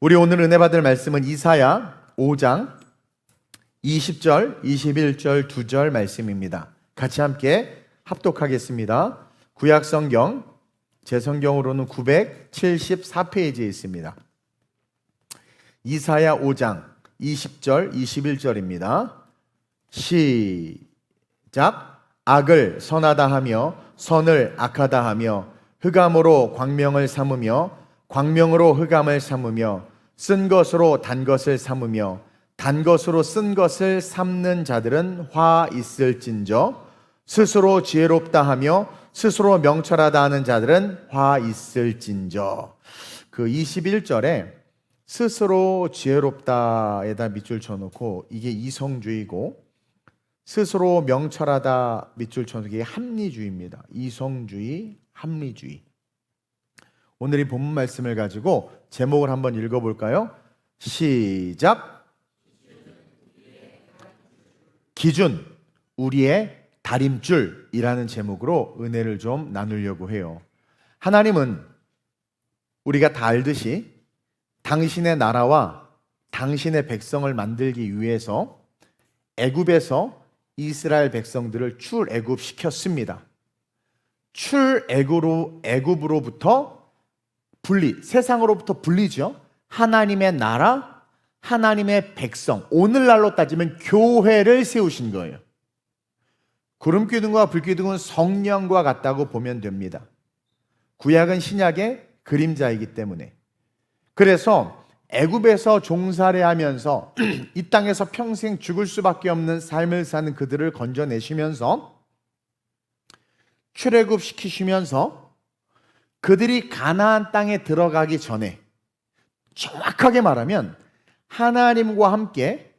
우리 오늘 은혜 받을 말씀은 이사야 5장 20절, 21절 2절 말씀입니다. 같이 함께 합독하겠습니다. 구약성경, 제 성경으로는 974페이지에 있습니다. 이사야 5장 20절, 21절입니다. 시작. 악을 선하다 하며 선을 악하다 하며 흑암으로 광명을 삼으며 광명으로 흑암을 삼으며 쓴 것으로 단 것을 삼으며 단 것으로 쓴 것을 삼는 자들은 화 있을진저 스스로 지혜롭다 하며 스스로 명철하다 하는 자들은 화 있을진저. 그 21절에 스스로 지혜롭다에다 밑줄 쳐놓고 이게 이성주의고, 스스로 명철하다 밑줄 쳐놓고 이게 합리주의입니다. 이성주의, 합리주의. 오늘 이 본문 말씀을 가지고 제목을 한번 읽어볼까요? 시작. 기준, 우리의 다림줄이라는 제목으로 은혜를 좀 나누려고 해요. 하나님은 우리가 다 알듯이 당신의 나라와 당신의 백성을 만들기 위해서 애굽에서 이스라엘 백성들을 출애굽시켰습니다. 출애굽으로부터 분리, 세상으로부터 분리죠. 하나님의 나라, 하나님의 백성, 오늘날로 따지면 교회를 세우신 거예요. 구름기둥과 불기둥은 성령과 같다고 보면 됩니다. 구약은 신약의 그림자이기 때문에. 그래서 애굽에서 종살이하면서 이 땅에서 평생 죽을 수밖에 없는 삶을 사는 그들을 건져내시면서 출애굽시키시면서 그들이 가나안 땅에 들어가기 전에, 정확하게 말하면 하나님과 함께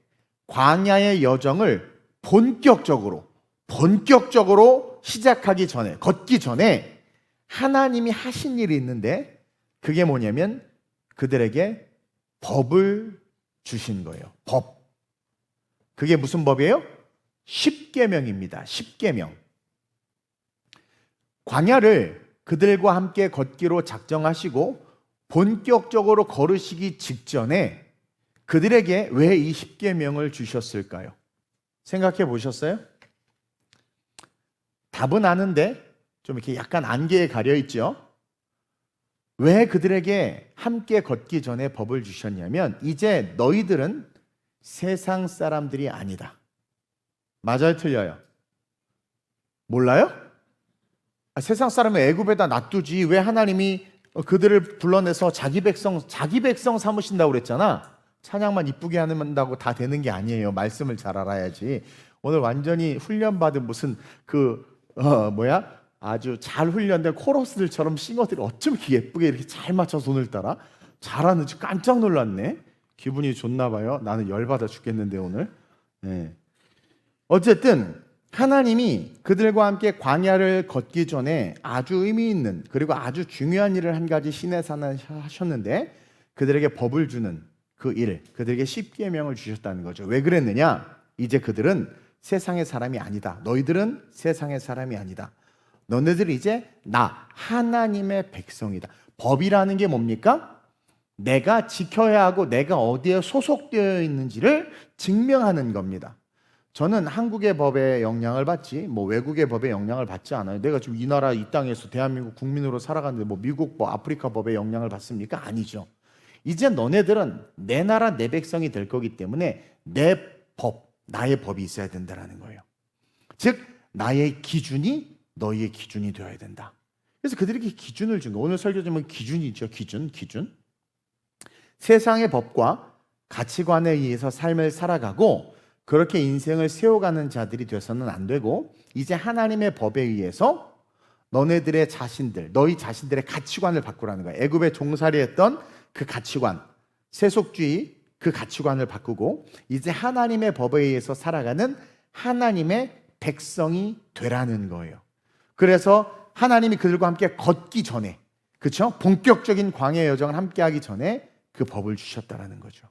광야의 여정을 본격적으로 시작하기 전에, 걷기 전에 하나님이 하신 일이 있는데, 그게 뭐냐면 그들에게 법을 주신 거예요. 법. 그게 무슨 법이에요? 십계명입니다. 십계명. 광야를 그들과 함께 걷기로 작정하시고 본격적으로 걸으시기 직전에 그들에게 왜 이 십계명을 주셨을까요? 생각해 보셨어요? 답은 아는데 좀 이렇게 약간 안개에 가려 있죠. 왜 그들에게 함께 걷기 전에 법을 주셨냐면, 이제 너희들은 세상 사람들이 아니다. 맞아요, 틀려요? 몰라요? 세상 사람을 애굽에다 놔두지 왜 하나님이 그들을 불러내서 자기 백성 삼으신다고 그랬잖아. 찬양만 이쁘게 한다고 다 되는 게 아니에요. 말씀을 잘 알아야지. 오늘 완전히 훈련받은 무슨 아주 잘 훈련된 코러스들처럼 싱어들이 어쩜 이렇게 예쁘게 이렇게 잘 맞춰서 손을 따라 잘하는지 깜짝 놀랐네. 기분이 좋나 봐요. 나는 열받아 죽겠는데 오늘. 네. 어쨌든 하나님이 그들과 함께 광야를 걷기 전에 아주 의미 있는, 그리고 아주 중요한 일을 한 가지 시내산을 하셨는데, 그들에게 법을 주는 그 일, 그들에게 십계명을 주셨다는 거죠. 왜 그랬느냐? 이제 그들은 세상의 사람이 아니다. 너희들은 세상의 사람이 아니다. 너네들이 이제 나 하나님의 백성이다. 법이라는 게 뭡니까? 내가 지켜야 하고 내가 어디에 소속되어 있는지를 증명하는 겁니다. 저는 한국의 법에 영향을 받지 외국의 법에 영향을 받지 않아요. 내가 지금 이 나라 이 땅에서 대한민국 국민으로 살아가는데 미국 법, 아프리카 법에 영향을 받습니까? 아니죠. 이제 너네들은 내 나라 내 백성이 될 거기 때문에 내 법, 나의 법이 있어야 된다는 거예요. 즉 나의 기준이 너희의 기준이 되어야 된다. 그래서 그들에게 기준을 준 거예요. 오늘 설교 제목은 기준이죠. 기준. 세상의 법과 가치관에 의해서 삶을 살아가고 그렇게 인생을 세워가는 자들이 돼서는 안 되고, 이제 하나님의 법에 의해서 너희 자신들의 가치관을 바꾸라는 거예요. 애굽에 종살이했던 그 가치관, 세속주의 그 가치관을 바꾸고 이제 하나님의 법에 의해서 살아가는 하나님의 백성이 되라는 거예요. 그래서 하나님이 그들과 함께 걷기 전에, 그렇죠? 본격적인 광야의 여정을 함께 하기 전에 그 법을 주셨다라는 거죠.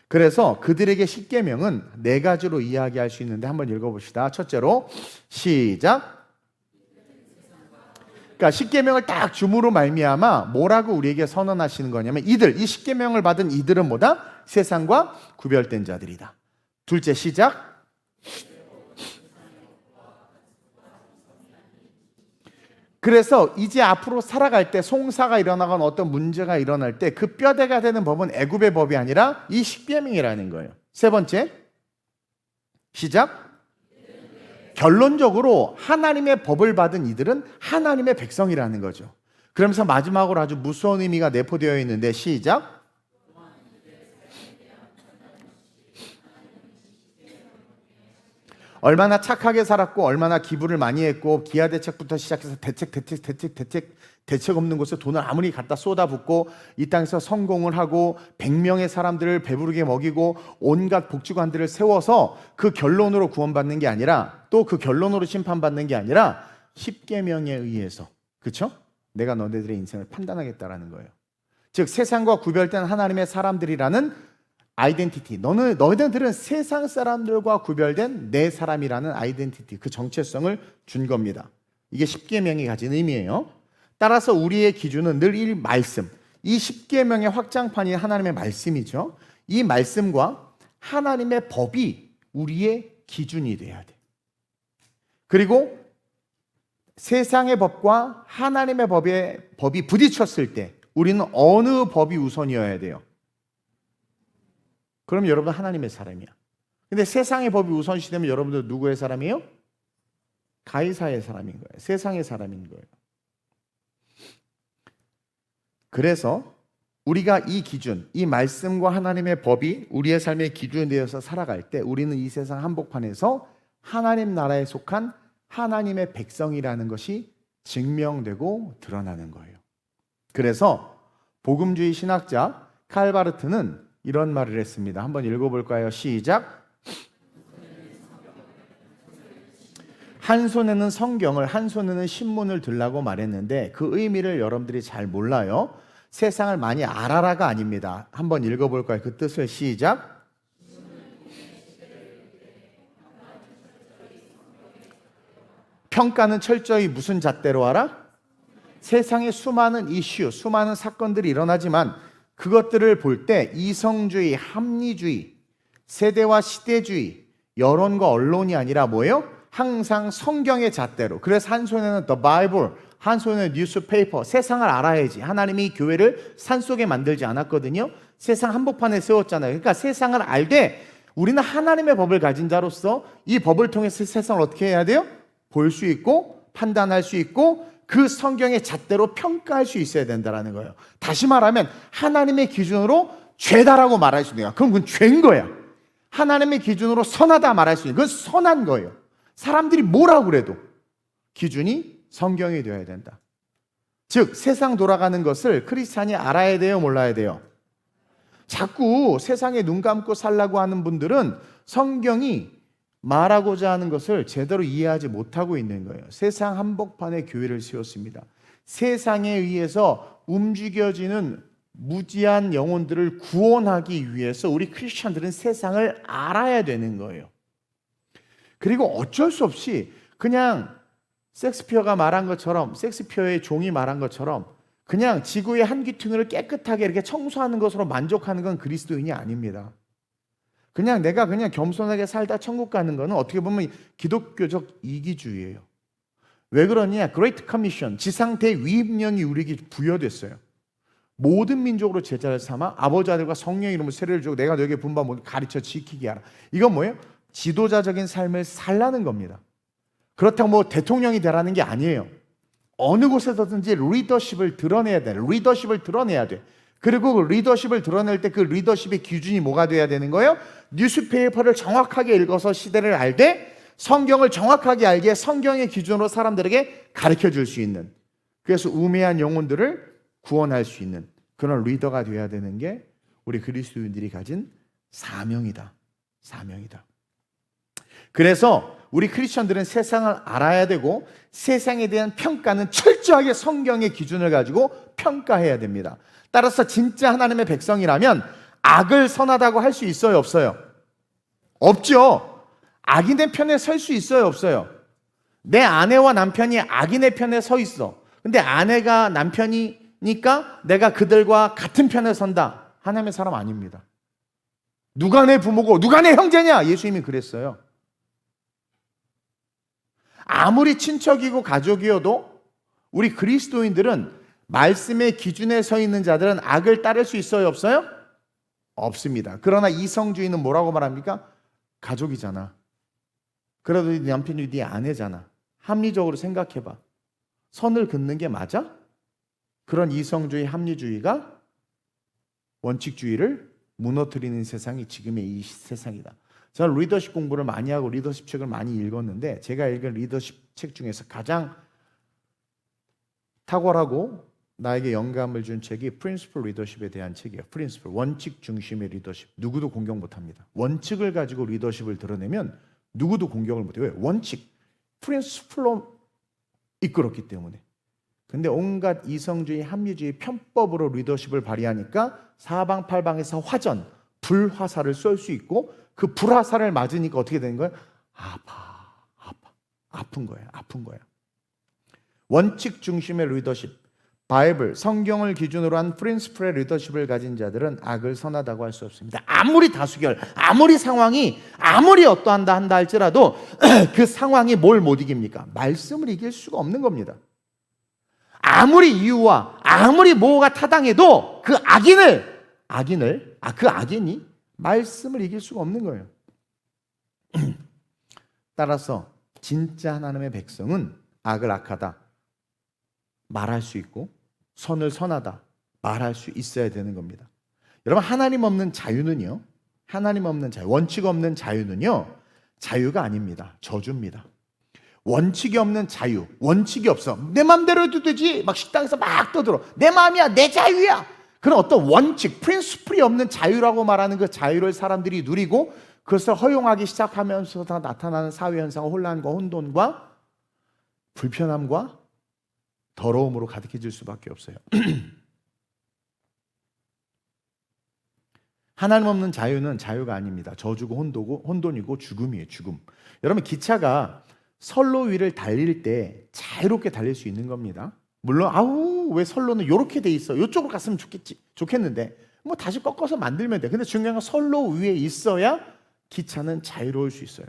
그래서 그들에게 십계명은 네 가지로 이야기할 수 있는데 한번 읽어봅시다. 첫째로 시작. 그러니까 십계명을 딱 줌으로 말미암아 뭐라고 우리에게 선언하시는 거냐면 이들, 이 십계명을 받은 이들은 뭐다? 세상과 구별된 자들이다. 둘째 시작. 그래서 이제 앞으로 살아갈 때 송사가 일어나거나 어떤 문제가 일어날 때 그 뼈대가 되는 법은 애굽의 법이 아니라 이 십계명이라는 거예요. 세 번째 시작. 결론적으로 하나님의 법을 받은 이들은 하나님의 백성이라는 거죠. 그러면서 마지막으로 아주 무서운 의미가 내포되어 있는데 시작. 얼마나 착하게 살았고 얼마나 기부를 많이 했고 기하대책부터 시작해서 대책 없는 곳에 돈을 아무리 갖다 쏟아붓고 이 땅에서 성공을 하고 100명의 사람들을 배부르게 먹이고 온갖 복지관들을 세워서 그 결론으로 구원받는 게 아니라 또 그 결론으로 심판받는 게 아니라 십계명에 의해서, 그렇죠? 내가 너네들의 인생을 판단하겠다라는 거예요. 즉 세상과 구별된 하나님의 사람들이라는 아이덴티티, 너희들은 세상 사람들과 구별된 내 사람이라는 아이덴티티, 그 정체성을 준 겁니다. 이게 십계명이 가진 의미예요. 따라서 우리의 기준은 늘 이 말씀, 이 십계명의 확장판이 하나님의 말씀이죠. 이 말씀과 하나님의 법이 우리의 기준이 돼야 돼. 그리고 세상의 법과 하나님의 법이 부딪혔을 때 우리는 어느 법이 우선이어야 돼요? 그럼 여러분 하나님의 사람이야. 근데 세상의 법이 우선시되면 여러분들 누구의 사람이에요? 가이사의 사람인 거예요. 세상의 사람인 거예요. 그래서 우리가 이 기준, 이 말씀과 하나님의 법이 우리의 삶의 기준이 되어서 살아갈 때 우리는 이 세상 한복판에서 하나님 나라에 속한 하나님의 백성이라는 것이 증명되고 드러나는 거예요. 그래서 복음주의 신학자 칼바르트는 이런 말을 했습니다. 한번 읽어볼까요? 시작. 한 손에는 성경을, 한 손에는 신문을 들라고 말했는데 그 의미를 여러분들이 잘 몰라요. 세상을 많이 알아라가 아닙니다. 한번 읽어볼까요? 그 뜻을 시작. 평가는 철저히 무슨 잣대로 하라? 세상에 수많은 이슈, 수많은 사건들이 일어나지만 그것들을 볼 때 이성주의, 합리주의, 세대와 시대주의, 여론과 언론이 아니라 뭐예요? 항상 성경의 잣대로. 그래서 한 손에는 The Bible, 한 손에는 뉴스페이퍼. 세상을 알아야지. 하나님이 교회를 산속에 만들지 않았거든요. 세상 한복판에 세웠잖아요. 그러니까 세상을 알되 우리는 하나님의 법을 가진 자로서 이 법을 통해서 세상을 어떻게 해야 돼요? 볼 수 있고 판단할 수 있고 그 성경의 잣대로 평가할 수 있어야 된다는 거예요. 다시 말하면 하나님의 기준으로 죄다라고 말할 수 있는 거야. 그럼 그건 죄인 거야. 하나님의 기준으로 선하다 말할 수 있는 그건 선한 거예요. 사람들이 뭐라고 그래도 기준이 성경이 되어야 된다. 즉 세상 돌아가는 것을 크리스찬이 알아야 돼요, 몰라야 돼요? 자꾸 세상에 눈 감고 살라고 하는 분들은 성경이 말하고자 하는 것을 제대로 이해하지 못하고 있는 거예요. 세상 한복판에 교회를 세웠습니다. 세상에 의해서 움직여지는 무지한 영혼들을 구원하기 위해서 우리 크리스천들은 세상을 알아야 되는 거예요. 그리고 어쩔 수 없이 그냥 섹스피어가 말한 것처럼, 섹스피어의 종이 말한 것처럼 그냥 지구의 한 귀퉁이를 깨끗하게 이렇게 청소하는 것으로 만족하는 건 그리스도인이 아닙니다. 그냥 내가 그냥 겸손하게 살다 천국 가는 거는 어떻게 보면 기독교적 이기주의예요. 왜 그러냐? 그레이트 커미션, 지상 대위임령이 우리에게 부여됐어요. 모든 민족으로 제자를 삼아 아버지 아들과 성령 이름으로 세례를 주고 내가 너에게 분바 모두 가르쳐 지키게 하라. 이건 뭐예요? 지도자적인 삶을 살라는 겁니다. 그렇다고 뭐 대통령이 되라는 게 아니에요. 어느 곳에서든지 리더십을 드러내야 돼. 리더십을 드러내야 돼. 그리고 그 리더십을 드러낼 때 그 리더십의 기준이 뭐가 돼야 되는 거예요? 뉴스페이퍼를 정확하게 읽어서 시대를 알되 성경을 정확하게 알기에 성경의 기준으로 사람들에게 가르쳐 줄 수 있는, 그래서 우매한 영혼들을 구원할 수 있는 그런 리더가 되어야 되는 게 우리 그리스도인들이 가진 사명이다. 사명이다. 그래서 우리 크리스천들은 세상을 알아야 되고 세상에 대한 평가는 철저하게 성경의 기준을 가지고 평가해야 됩니다. 따라서 진짜 하나님의 백성이라면 악을 선하다고 할 수 있어요, 없어요? 없죠. 악인의 편에 설 수 있어요, 없어요? 내 아내와 남편이 악인의 편에 서 있어. 근데 아내가 남편이니까 내가 그들과 같은 편에 선다. 하나님의 사람 아닙니다. 누가 내 부모고 누가 내 형제냐? 예수님이 그랬어요. 아무리 친척이고 가족이어도 우리 그리스도인들은 말씀의 기준에 서 있는 자들은 악을 따를 수 있어요? 없어요? 없습니다. 그러나 이성주의는 뭐라고 말합니까? 가족이잖아. 그래도 네 남편이 네 아내잖아. 합리적으로 생각해봐. 선을 긋는 게 맞아? 그런 이성주의, 합리주의가 원칙주의를 무너뜨리는 세상이 지금의 이 세상이다. 저는 리더십 공부를 많이 하고 리더십 책을 많이 읽었는데 제가 읽은 리더십 책 중에서 가장 탁월하고 나에게 영감을 준 책이 프린시플 리더십에 대한 책이에요. 프린시플, 원칙 중심의 리더십. 누구도 공격 못합니다. 원칙을 가지고 리더십을 드러내면 누구도 공격을 못해요. 왜? 원칙, 프린시플로 이끌었기 때문에. 근데 온갖 이성주의, 합리주의, 편법으로 리더십을 발휘하니까 사방팔방에서 화전, 불화살을 쏠 수 있고 그 불화살을 맞으니까 어떻게 되는 거예요? 아픈 거야. 원칙 중심의 리더십, 바이블, 성경을 기준으로 한 프린시플의 리더십을 가진 자들은 악을 선하다고 할 수 없습니다. 아무리 다수결, 아무리 상황이 아무리 어떠한다 한다 할지라도 그 상황이 뭘 못 이깁니까? 말씀을 이길 수가 없는 겁니다. 아무리 이유와 아무리 뭐가 타당해도 그 악인이 말씀을 이길 수가 없는 거예요. 따라서 진짜 하나님의 백성은 악을 악하다 말할 수 있고 선을 선하다 말할 수 있어야 되는 겁니다. 여러분, 하나님 없는 자유는요, 원칙 없는 자유는요, 자유가 아닙니다. 저주입니다. 원칙이 없는 자유, 원칙이 없어. 내 마음대로 해도 되지. 막 식당에서 막 떠들어. 내 마음이야, 내 자유야. 그런 어떤 원칙, 프린시플이 없는 자유라고 말하는 그 자유를 사람들이 누리고 그것을 허용하기 시작하면서 나타나는 사회현상은 혼란과 혼돈과 불편함과 더러움으로 가득해질 수밖에 없어요. 하나님 없는 자유는 자유가 아닙니다. 저주고 혼돈이고 죽음이에요. 죽음. 여러분, 기차가 선로 위를 달릴 때 자유롭게 달릴 수 있는 겁니다. 물론 왜 선로는 이렇게 돼 있어? 이쪽으로 갔으면 좋겠는데 뭐 다시 꺾어서 만들면 돼. 근데 중요한 건 선로 위에 있어야 기차는 자유로울 수 있어요.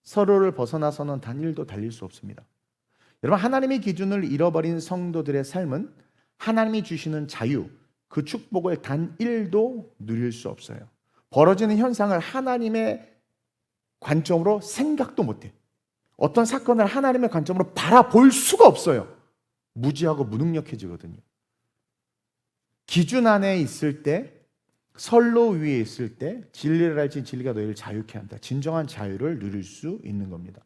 선로를 벗어나서는 단 1도 달릴 수 없습니다. 여러분, 하나님의 기준을 잃어버린 성도들의 삶은 하나님이 주시는 자유, 그 축복을 단 1도 누릴 수 없어요. 벌어지는 현상을 하나님의 관점으로 생각도 못해. 어떤 사건을 하나님의 관점으로 바라볼 수가 없어요. 무지하고 무능력해지거든요. 기준 안에 있을 때, 선로 위에 있을 때 진리를 알지 진리가 너희를 자유케 한다. 진정한 자유를 누릴 수 있는 겁니다.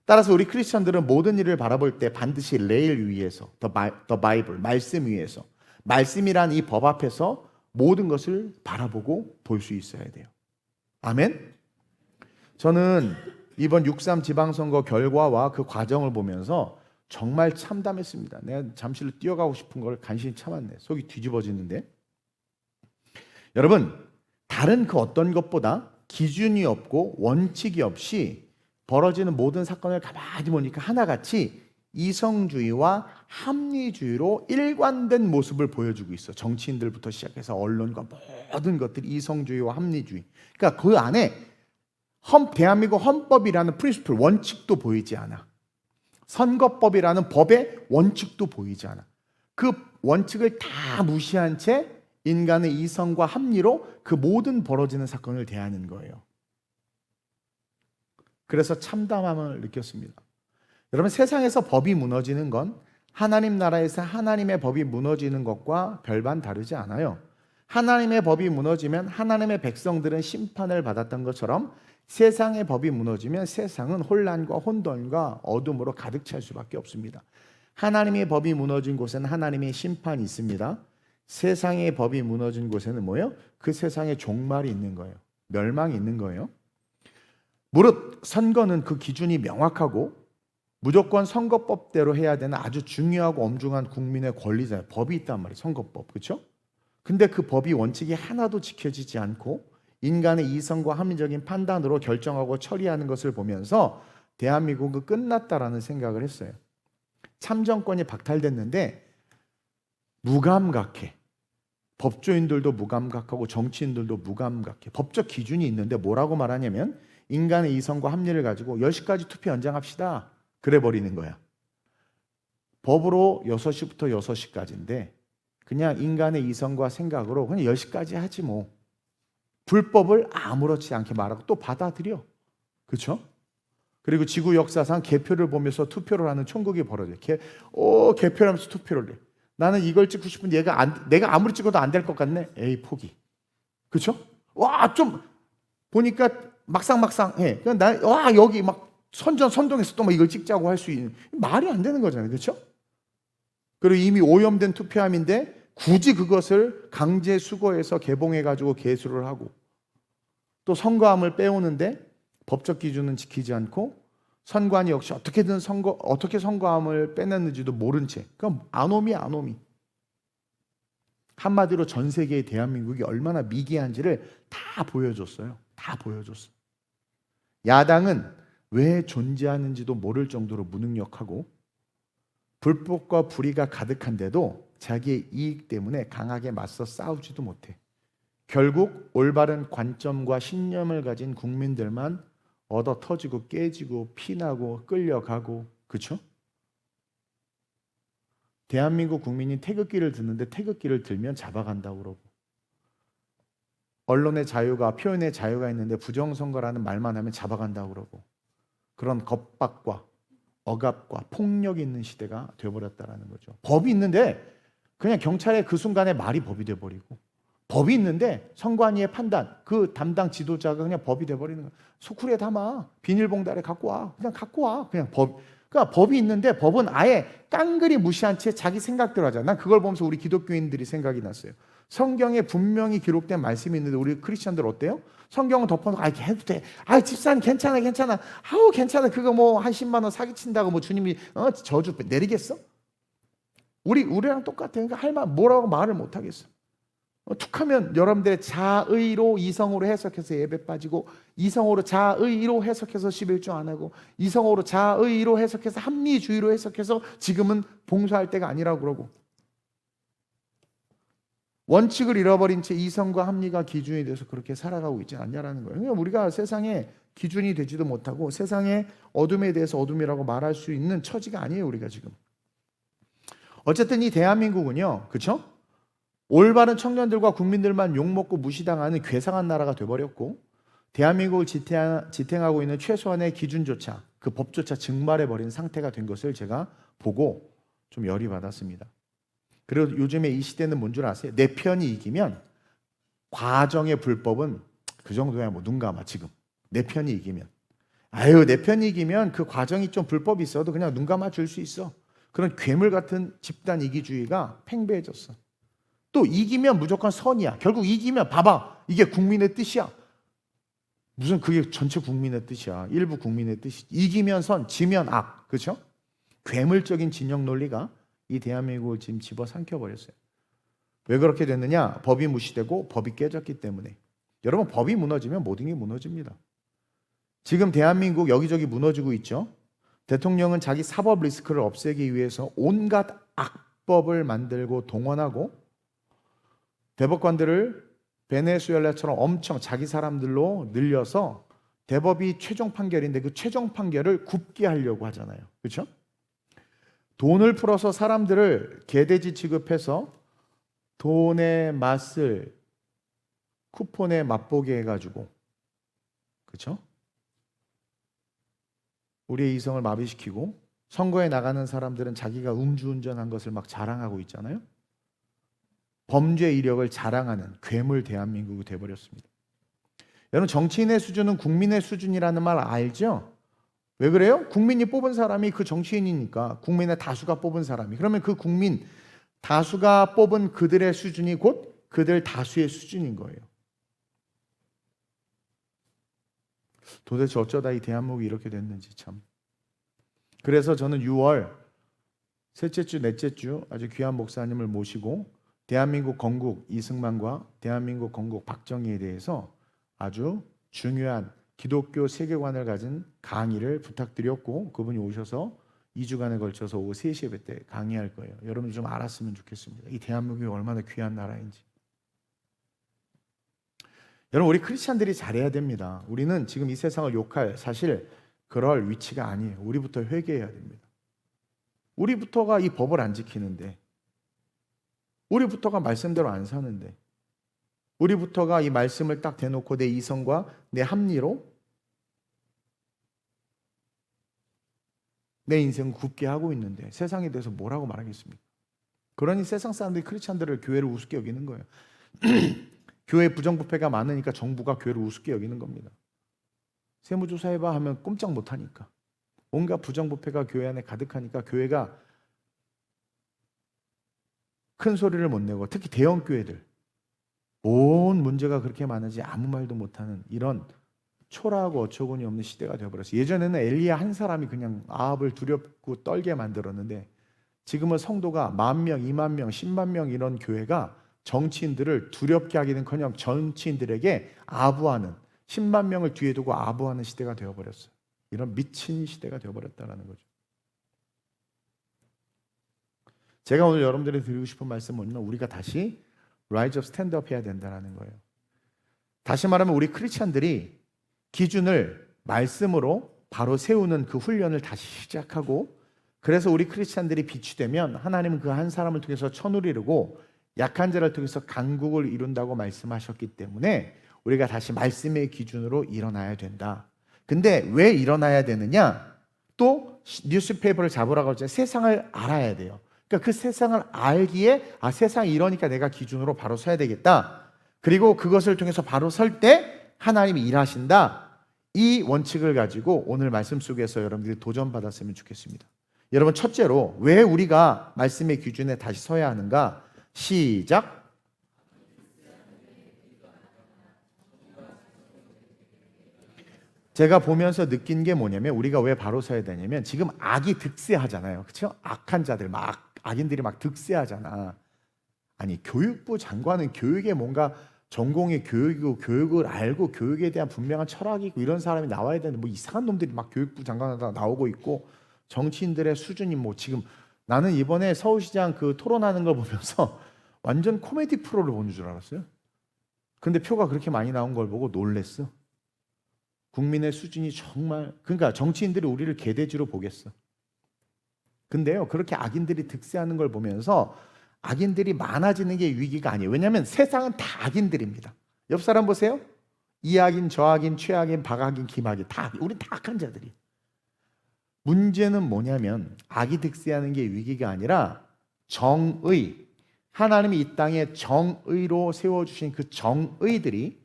따라서 우리 크리스천들은 모든 일을 바라볼 때 반드시 레일 위에서, the Bible, 말씀 위에서, 말씀이란 이 법 앞에서 모든 것을 바라보고 볼 수 있어야 돼요. 아멘? 저는 이번 6.3 지방선거 결과와 그 과정을 보면서 정말 참담했습니다. 내가 잠시를 뛰어가고 싶은 걸 간신히 참았네. 속이 뒤집어지는데. 여러분, 다른 그 어떤 것보다 기준이 없고 원칙이 없이 벌어지는 모든 사건을 가만히 보니까 하나같이 이성주의와 합리주의로 일관된 모습을 보여주고 있어. 정치인들부터 시작해서 언론과 모든 것들이 이성주의와 합리주의. 그러니까 그 안에 대한민국 헌법이라는 프린시플, 원칙도 보이지 않아. 선거법이라는 법의 원칙도 보이지 않아. 그 원칙을 다 무시한 채 인간의 이성과 합리로 그 모든 벌어지는 사건을 대하는 거예요. 그래서 참담함을 느꼈습니다. 여러분, 세상에서 법이 무너지는 건 하나님 나라에서 하나님의 법이 무너지는 것과 별반 다르지 않아요. 하나님의 법이 무너지면 하나님의 백성들은 심판을 받았던 것처럼 세상의 법이 무너지면 세상은 혼란과 혼돈과 어둠으로 가득 찰 수밖에 없습니다. 하나님의 법이 무너진 곳에는 하나님의 심판이 있습니다. 세상의 법이 무너진 곳에는 뭐예요? 그 세상에 종말이 있는 거예요. 멸망이 있는 거예요. 무릇 선거는 그 기준이 명확하고 무조건 선거법대로 해야 되는 아주 중요하고 엄중한 국민의 권리잖아요. 법이 있단 말이에요. 선거법. 그렇죠? 근데 그 법이 원칙이 하나도 지켜지지 않고 인간의 이성과 합리적인 판단으로 결정하고 처리하는 것을 보면서 대한민국은 끝났다라는 생각을 했어요. 참정권이 박탈됐는데 무감각해. 법조인들도 무감각하고 정치인들도 무감각해. 법적 기준이 있는데 뭐라고 말하냐면 인간의 이성과 합리를 가지고 10시까지 투표 연장합시다. 그래 버리는 거야. 법으로 6시부터 6시까지인데 그냥 인간의 이성과 생각으로 그냥 10시까지 하지 뭐. 불법을 아무렇지 않게 말하고 또 받아들여. 그렇죠? 그리고 지구 역사상 개표를 보면서 투표를 하는 천국이 벌어져요. 개표를 하면서 투표를 해. 나는 이걸 찍고 싶은데 내가 아무리 찍어도 안 될 것 같네. 에이, 포기. 그렇죠? 와, 좀 보니까 막상 해. 와, 여기 막 선동해서 또 막 이걸 찍자고 할 수 있는 말이 안 되는 거잖아요. 그렇죠? 그리고 이미 오염된 투표함인데 굳이 그것을 강제 수거해서 개봉해 가지고 개수를 하고 또 선거함을 빼오는데 법적 기준은 지키지 않고 선관위 역시 어떻게 선거함을 빼냈는지도 모른 채. 그럼 아노미. 한마디로 전 세계의 대한민국이 얼마나 미개한지를 다 보여줬어요. 다 보여줬어. 야당은 왜 존재하는지도 모를 정도로 무능력하고 불법과 불의가 가득한데도 자기의 이익 때문에 강하게 맞서 싸우지도 못해. 결국 올바른 관점과 신념을 가진 국민들만 얻어 터지고 깨지고 피나고 끌려가고. 그렇죠? 대한민국 국민이 태극기를 드는데 태극기를 들면 잡아간다고 그러고 언론의 자유가 표현의 자유가 있는데 부정선거라는 말만 하면 잡아간다고 그러고 그런 겁박과 억압과 폭력이 있는 시대가 되어버렸다는 거죠. 법이 있는데 그냥 경찰의 그 순간에 말이 법이 돼버리고 법이 있는데 선관위의 판단 그 담당 지도자가 그냥 법이 돼버리는 거야. 소쿠리에 담아 비닐봉다리에 갖고 와 그냥 갖고 와 그냥 그러니까 법이 있는데 법은 아예 깡그리 무시한 채 자기 생각대로 하잖아. 난 그걸 보면서 우리 기독교인들이 생각이 났어요. 성경에 분명히 기록된 말씀이 있는데 우리 크리스천들 어때요? 성경은 덮어놓고 이렇게 해도 돼. 집사님 괜찮아. 아우 괜찮아. 그거 뭐 한 10만 원 사기친다고 뭐 주님이 저주 내리겠어? 우리랑 똑같아요. 그러니까 할 말 뭐라고 말을 못 하겠어. 툭하면 여러분들의 자의로 이성으로 해석해서 예배 빠지고 이성으로 자의로 해석해서 11조 안 하고 이성으로 자의로 해석해서 합리주의로 해석해서 지금은 봉사할 때가 아니라고 그러고 원칙을 잃어버린 채 이성과 합리가 기준이 돼서 그렇게 살아가고 있지 않냐라는 거예요. 그러니까 우리가 세상에 기준이 되지도 못하고 세상의 어둠에 대해서 어둠이라고 말할 수 있는 처지가 아니에요. 우리가 지금. 어쨌든 이 대한민국은요. 그렇죠? 올바른 청년들과 국민들만 욕먹고 무시당하는 괴상한 나라가 돼버렸고 대한민국을 지탱하고 있는 최소한의 기준조차 그 법조차 증발해버린 상태가 된 것을 제가 보고 좀 열이 받았습니다. 그리고 요즘에 이 시대는 뭔 줄 아세요? 내 편이 이기면 과정의 불법은 그 정도야 뭐 눈 감아 지금 내 편이 이기면 내 편이 이기면 그 과정이 좀 불법이 있어도 그냥 눈 감아 줄 수 있어. 그런 괴물 같은 집단 이기주의가 팽배해졌어. 또 이기면 무조건 선이야. 결국 이기면 봐봐 이게 국민의 뜻이야. 무슨 그게 전체 국민의 뜻이야. 일부 국민의 뜻이. 이기면 선, 지면 악. 그렇죠? 괴물적인 진영 논리가 이 대한민국을 지금 집어삼켜버렸어요. 왜 그렇게 됐느냐? 법이 무시되고 법이 깨졌기 때문에. 여러분 법이 무너지면 모든 게 무너집니다. 지금 대한민국 여기저기 무너지고 있죠. 대통령은 자기 사법 리스크를 없애기 위해서 온갖 악법을 만들고 동원하고 대법관들을 베네수엘라처럼 엄청 자기 사람들로 늘려서 대법이 최종 판결인데 그 최종 판결을 굽게 하려고 하잖아요. 그렇죠? 돈을 풀어서 사람들을 개돼지 취급해서 돈의 맛을 쿠폰에 맛보게 해가지고 그렇죠? 우리의 이성을 마비시키고 선거에 나가는 사람들은 자기가 음주운전한 것을 막 자랑하고 있잖아요. 범죄 이력을 자랑하는 괴물 대한민국이 돼버렸습니다. 여러분 정치인의 수준은 국민의 수준이라는 말 알죠? 왜 그래요? 국민이 뽑은 사람이 그 정치인이니까 국민의 다수가 뽑은 사람이 그러면 그 국민 다수가 뽑은 그들의 수준이 곧 그들 다수의 수준인 거예요. 도대체 어쩌다 이 대한민국이 이렇게 됐는지 참. 그래서 저는 6월 셋째 주 넷째 주 아주 귀한 목사님을 모시고 대한민국 건국 이승만과 대한민국 건국 박정희에 대해서 아주 중요한 기독교 세계관을 가진 강의를 부탁드렸고 그분이 오셔서 2주간에 걸쳐서 오후 3시 예배 때 강의할 거예요. 여러분 좀 알았으면 좋겠습니다. 이 대한민국이 얼마나 귀한 나라인지. 여러분, 우리 크리스찬들이 잘해야 됩니다. 우리는 지금 이 세상을 욕할, 사실 그럴 위치가 아니에요. 우리부터 회개해야 됩니다. 우리부터가 이 법을 안 지키는데, 우리부터가 말씀대로 안 사는데, 우리부터가 이 말씀을 딱 대놓고 내 이성과 내 합리로 내 인생을 굽게 하고 있는데 세상에 대해서 뭐라고 말하겠습니까? 그러니 세상 사람들이 크리스찬들을 교회를 우습게 여기는 거예요. 교회 부정부패가 많으니까 정부가 교회를 우습게 여기는 겁니다. 세무조사 해봐 하면 꼼짝 못하니까. 온갖 부정부패가 교회 안에 가득하니까 교회가 큰 소리를 못 내고, 특히 대형 교회들 뭔 문제가 그렇게 많은지 아무 말도 못하는 이런 초라하고 어처구니 없는 시대가 되어버렸어요. 예전에는 엘리야 한 사람이 그냥 아합을 두렵고 떨게 만들었는데 지금은 성도가 10,000명, 20,000명, 100,000명 이런 교회가 정치인들을 두렵게 하기는커녕 정치인들에게 아부하는, 10만 명을 뒤에 두고 아부하는 시대가 되어버렸어요. 이런 미친 시대가 되어버렸다는 거죠. 제가 오늘 여러분들이 드리고 싶은 말씀은 우리가 다시 라이즈 업 스탠드업 해야 된다는 거예요. 다시 말하면 우리 크리스찬들이 기준을 말씀으로 바로 세우는 그 훈련을 다시 시작하고, 그래서 우리 크리스찬들이 빛이 되면 하나님은 그 한 사람을 통해서 천을 이루고 약한 자를 통해서 강국을 이룬다고 말씀하셨기 때문에 우리가 다시 말씀의 기준으로 일어나야 된다. 근데 왜 일어나야 되느냐? 또 뉴스페이퍼를 잡으라고 하잖아요. 세상을 알아야 돼요. 그러니까 그 세상을 알기에 세상이 이러니까 내가 기준으로 바로 서야 되겠다. 그리고 그것을 통해서 바로 설 때 하나님이 일하신다. 이 원칙을 가지고 오늘 말씀 속에서 여러분들이 도전받았으면 좋겠습니다. 여러분, 첫째로 왜 우리가 말씀의 기준에 다시 서야 하는가? 시작. 제가 보면서 느낀 게 뭐냐면, 우리가 왜 바로 서야 되냐면 지금 악이 득세하잖아요. 그렇죠? 악한 자들, 악인들이 막 득세하잖아. 아니, 교육부 장관은 교육에 뭔가 전공이 교육이고 교육을 알고 교육에 대한 분명한 철학이 있고 이런 사람이 나와야 되는데 뭐 이상한 놈들이 막 교육부 장관하다 나오고 있고, 정치인들의 수준이 뭐 지금, 나는 이번에 서울시장 그 토론하는 걸 보면서 완전 코미디 프로를 보는 줄 알았어요. 근데 표가 그렇게 많이 나온 걸 보고 놀랬어. 국민의 수준이 정말, 그러니까 정치인들이 우리를 개돼지로 보겠어. 근데요, 그렇게 악인들이 득세하는 걸 보면서 악인들이 많아지는 게 위기가 아니에요. 왜냐하면 세상은 다 악인들입니다. 옆 사람 보세요. 이 악인, 저 악인, 최악인, 박악인, 김악인, 다 우리 다 악한 자들이. 문제는 뭐냐면 악이 득세하는 게 위기가 아니라 정의, 하나님이 이 땅에 정의로 세워주신 그 정의들이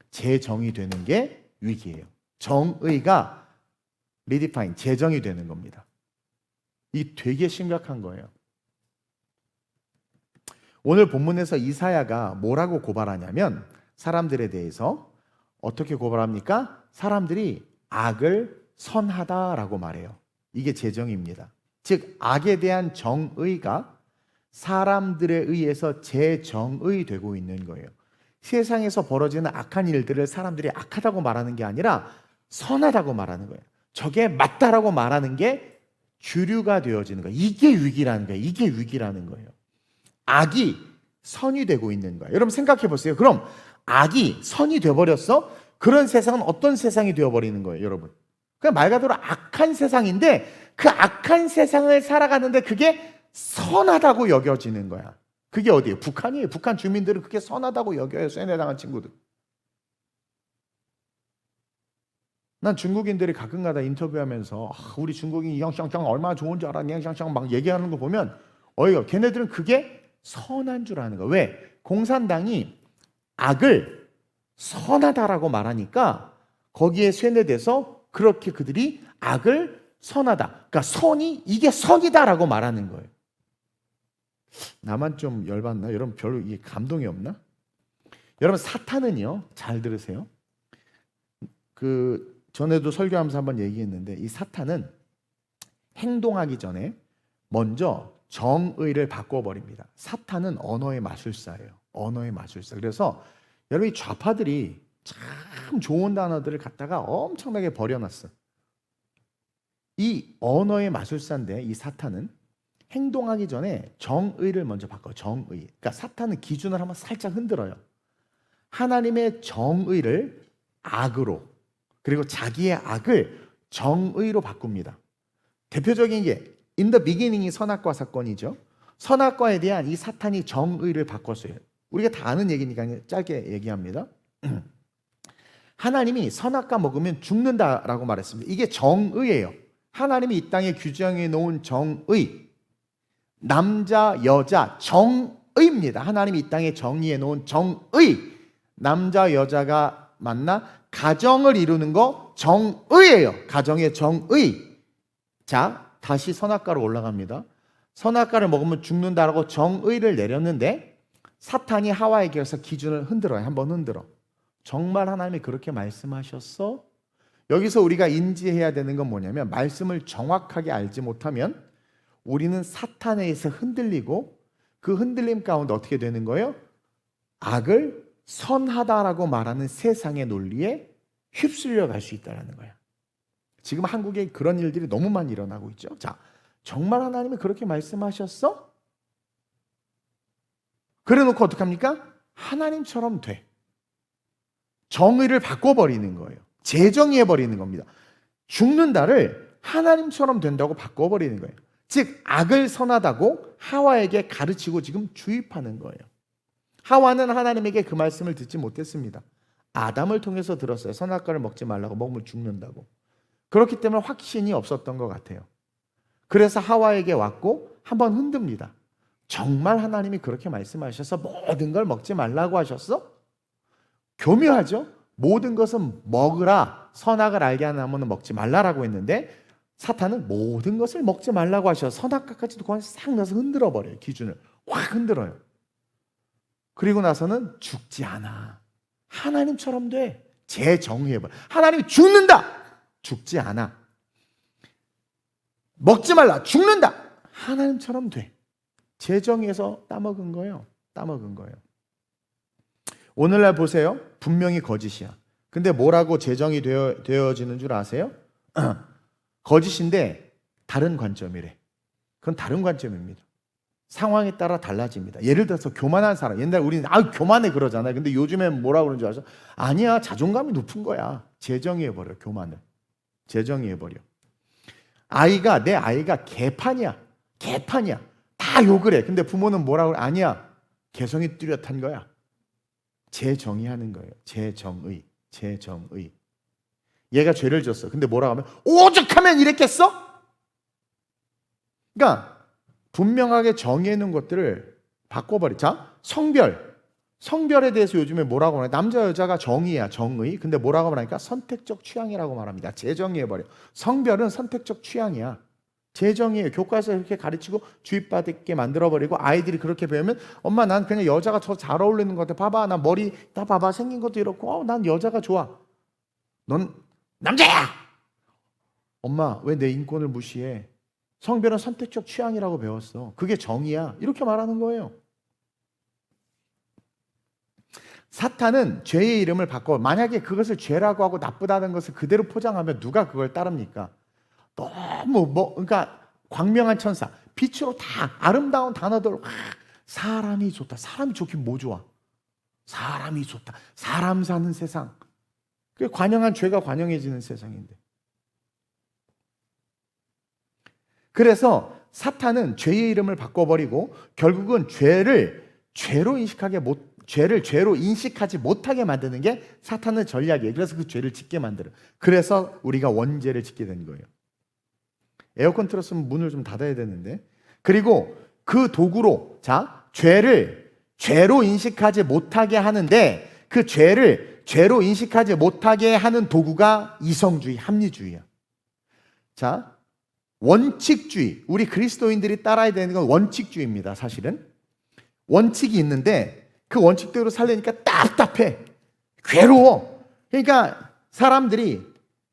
재정이 되는 게 위기예요. 정의가 리디파인, 재정이 되는 겁니다. 이게 되게 심각한 거예요. 오늘 본문에서 이사야가 뭐라고 고발하냐면, 사람들에 대해서 어떻게 고발합니까? 사람들이 악을 선하다라고 말해요. 이게 재정입니다. 즉 악에 대한 정의가 사람들에 의해서 재정의 되고 있는 거예요. 세상에서 벌어지는 악한 일들을 사람들이 악하다고 말하는 게 아니라 선하다고 말하는 거예요. 저게 맞다라고 말하는 게 주류가 되어지는 거예요. 이게 위기라는 거예요. 이게 위기라는 거예요. 악이 선이 되고 있는 거예요. 여러분 생각해 보세요. 그럼 악이 선이 되어버렸어? 그런 세상은 어떤 세상이 되어버리는 거예요, 여러분? 그냥 말 그대로 악한 세상인데 그 악한 세상을 살아가는데 그게 선하다고 여겨지는 거야. 그게 어디예요? 북한이에요. 북한 주민들은 그게 선하다고 여겨요. 쇠뇌당한 친구들. 난 중국인들이 가끔가다 인터뷰하면서 우리 중국인 이양샹샹 얼마나 좋은 줄 알아? 이양샹샹 막 얘기하는 거 보면 어이가, 걔네들은 그게 선한 줄 아는 거야. 왜? 공산당이 악을 선하다라고 말하니까 거기에 쇠뇌돼서 그렇게 그들이 악을 선하다, 그러니까 선이 이게 선이다라고 말하는 거예요. 나만 좀 열받나? 여러분 별로 이게 감동이 없나? 여러분 사탄은요, 잘 들으세요. 그 전에도 설교하면서 한번 얘기했는데 이 사탄은 행동하기 전에 먼저 정의를 바꿔버립니다. 사탄은 언어의 마술사예요. 언어의 마술사. 그래서 여러분 이 좌파들이 참 좋은 단어들을 갖다가 엄청나게 버려놨어. 이 언어의 마술사인데 이 사탄은 행동하기 전에 정의를 먼저 바꿔요. 정의. 그러니까 사탄은 기준을 한번 살짝 흔들어요. 하나님의 정의를 악으로, 그리고 자기의 악을 정의로 바꿉니다. 대표적인 게 In the beginning이 선악과 사건이죠. 선악과에 대한 이 사탄이 정의를 바꿨어요. 우리가 다 아는 얘기니까 짧게 얘기합니다. 하나님이 선악과 먹으면 죽는다라고 말했습니다. 이게 정의예요. 하나님이 이 땅에 규정해 놓은 정의. 남자, 여자, 정의입니다. 하나님이 이 땅에 정의해 놓은 정의. 남자, 여자가 만나 가정을 이루는 거 정의예요. 가정의 정의. 자, 다시 선악과로 올라갑니다. 선악과를 먹으면 죽는다라고 정의를 내렸는데 사탄이 하와에게서 기준을 흔들어요. 한번 흔들어. 정말 하나님이 그렇게 말씀하셨어? 여기서 우리가 인지해야 되는 건 뭐냐면 말씀을 정확하게 알지 못하면 우리는 사탄에 의해서 흔들리고 그 흔들림 가운데 어떻게 되는 거예요? 악을 선하다라고 말하는 세상의 논리에 휩쓸려 갈 수 있다는 거야. 지금 한국에 그런 일들이 너무 많이 일어나고 있죠. 자, 정말 하나님이 그렇게 말씀하셨어? 그래 놓고 어떡합니까? 하나님처럼 돼. 정의를 바꿔버리는 거예요. 재정의해버리는 겁니다. 죽는다를 하나님처럼 된다고 바꿔버리는 거예요. 즉 악을 선하다고 하와에게 가르치고 지금 주입하는 거예요. 하와는 하나님에게 그 말씀을 듣지 못했습니다. 아담을 통해서 들었어요. 선악과를 먹지 말라고, 먹으면 죽는다고. 그렇기 때문에 확신이 없었던 것 같아요. 그래서 하와에게 왔고 한번 흔듭니다. 정말 하나님이 그렇게 말씀하셔서 모든 걸 먹지 말라고 하셨어? 교묘하죠? 모든 것은 먹으라, 선악을 알게 하는 나무는 먹지 말라라고 했는데 사탄은 모든 것을 먹지 말라고 하셔서 선악과까지도 그냥 싹 넣어서 흔들어 버려요. 기준을 확 흔들어요. 그리고 나서는 죽지 않아. 하나님처럼 돼. 재정의해버려. 하나님이 죽는다. 죽지 않아. 먹지 말라. 죽는다. 하나님처럼 돼. 재정의해서 따먹은 거예요. 따먹은 거예요. 오늘날 보세요. 분명히 거짓이야. 근데 뭐라고 재정이 되어지는 줄 아세요? 거짓인데 다른 관점이래. 그건 다른 관점입니다. 상황에 따라 달라집니다. 예를 들어서 교만한 사람. 옛날에 우리는 교만해 그러잖아요. 근데 요즘엔 뭐라고 그러는 줄 아세요? 아니야, 자존감이 높은 거야. 재정의해버려. 교만을. 재정의해버려. 내 아이가 개판이야. 개판이야. 다 욕을 해. 근데 부모는 뭐라고 그래? 아니야, 개성이 뚜렷한 거야. 재정의하는 거예요. 재정의. 재정의. 얘가 죄를 졌어. 근데 뭐라고 하면 오죽하면 이랬겠어? 그러니까 분명하게 정해놓은 것들을 바꿔버려. 자, 성별에 대해서 요즘에 뭐라고 하냐? 남자 여자가 정의야. 정의. 근데 뭐라고 말하니까 선택적 취향이라고 말합니다. 재정의해버려. 성별은 선택적 취향이야. 재정의예요. 교과에서 이렇게 가르치고 주입받게 만들어버리고 아이들이 그렇게 배우면 엄마 난 그냥 여자가 더 잘 어울리는 것 같아. 봐봐, 나 머리 다 봐봐. 생긴 것도 이렇고 난 여자가 좋아. 넌 남자야! 엄마 왜 내 인권을 무시해? 성별은 선택적 취향이라고 배웠어. 그게 정의야. 이렇게 말하는 거예요. 사탄은 죄의 이름을 바꿔 만약에 그것을 죄라고 하고 나쁘다는 것을 그대로 포장하면 누가 그걸 따릅니까? 너무 그러니까 광명한 천사, 빛으로 다 아름다운 단어들. 사람이 좋다. 사람이 좋긴 뭐 좋아? 사람이 좋다. 사람 사는 세상. 그 관영한 죄가 관영해지는 세상인데. 그래서 사탄은 죄의 이름을 바꿔버리고 결국은 죄를 죄로 인식하지 못하게 만드는 게 사탄의 전략이에요. 그래서 그 죄를 짓게 만들어요. 그래서 우리가 원죄를 짓게 된 거예요. 에어컨 틀었으면 문을 좀 닫아야 되는데. 그리고 그 도구로 죄를 죄로 인식하지 못하게 하는데 그 죄를 죄로 인식하지 못하게 하는 도구가 이성주의, 합리주의야. 자, 원칙주의. 우리 그리스도인들이 따라야 되는 건 원칙주의입니다. 사실은 원칙이 있는데 그 원칙대로 살려니까 답답해, 괴로워. 그러니까 사람들이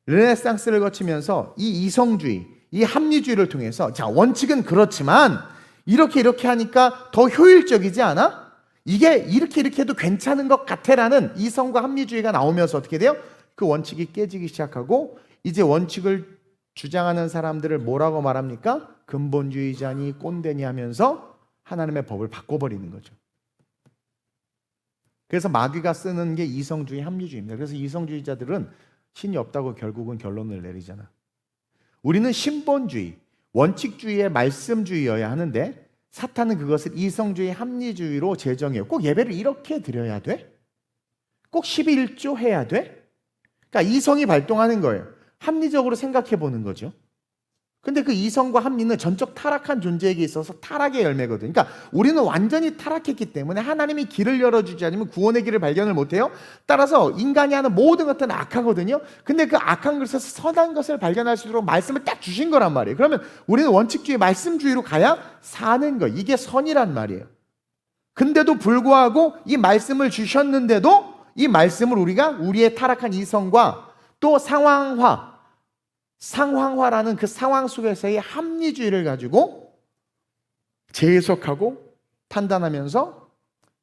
르네상스를 거치면서 이 이성주의, 이 합리주의를 통해서 원칙은 그렇지만 이렇게 하니까 더 효율적이지 않아? 이게 이렇게 해도 괜찮은 것 같아라는 이성과 합리주의가 나오면서 어떻게 돼요? 그 원칙이 깨지기 시작하고 이제 원칙을 주장하는 사람들을 뭐라고 말합니까? 근본주의자니 꼰대니 하면서 하나님의 법을 바꿔버리는 거죠. 그래서 마귀가 쓰는 게 이성주의, 합리주의입니다. 그래서 이성주의자들은 신이 없다고 결국은 결론을 내리잖아. 우리는 신본주의, 원칙주의의 말씀주의여야 하는데 사탄은 그것을 이성주의, 합리주의로 제정해요. 꼭 예배를 이렇게 드려야 돼? 꼭 11조 해야 돼? 그러니까 이성이 발동하는 거예요. 합리적으로 생각해 보는 거죠. 근데 그 이성과 합리는 전적 타락한 존재에게 있어서 타락의 열매거든요. 그러니까 우리는 완전히 타락했기 때문에 하나님이 길을 열어주지 않으면 구원의 길을 발견을 못해요. 따라서 인간이 하는 모든 것들은 악하거든요. 근데 그 악한 것에서 선한 것을 발견할 수 있도록 말씀을 딱 주신 거란 말이에요. 그러면 우리는 원칙주의, 말씀주의로 가야 사는 거예요. 이게 선이란 말이에요. 근데도 불구하고 이 말씀을 주셨는데도 이 말씀을 우리가 우리의 타락한 이성과 또 상황화라는 그 상황 속에서의 합리주의를 가지고 재해석하고 판단하면서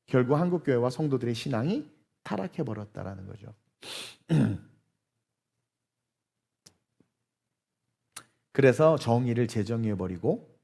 결국 한국교회와 성도들의 신앙이 타락해버렸다는 거죠. 그래서 정의를 재정의해버리고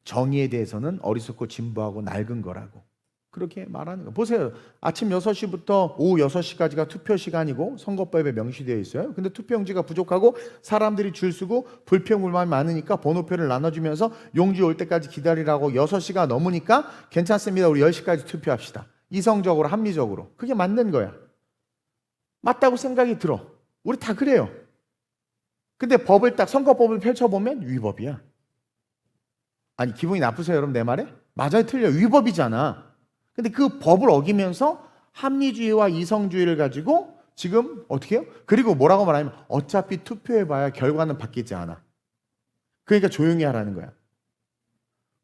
정의에 대해서는 어리석고 진부하고 낡은 거라고 그렇게 말하는 거예요. 보세요. 아침 6시부터 오후 6시까지가 투표 시간이고 선거법에 명시되어 있어요. 근데 투표용지가 부족하고 사람들이 줄 서고 불평불만이 많으니까 번호표를 나눠주면서 용지 올 때까지 기다리라고 6시가 넘으니까 괜찮습니다. 우리 10시까지 투표합시다. 이성적으로, 합리적으로. 그게 맞는 거야. 맞다고 생각이 들어. 우리 다 그래요. 근데 법을 딱 선거법을 펼쳐보면 위법이야. 아니 기분이 나쁘세요 여러분 내 말에? 맞아요 틀려. 위법이잖아. 근데 그 법을 어기면서 합리주의와 이성주의를 가지고 지금 어떻게 해요? 그리고 뭐라고 말하냐면 어차피 투표해봐야 결과는 바뀌지 않아. 그러니까 조용히 하라는 거야.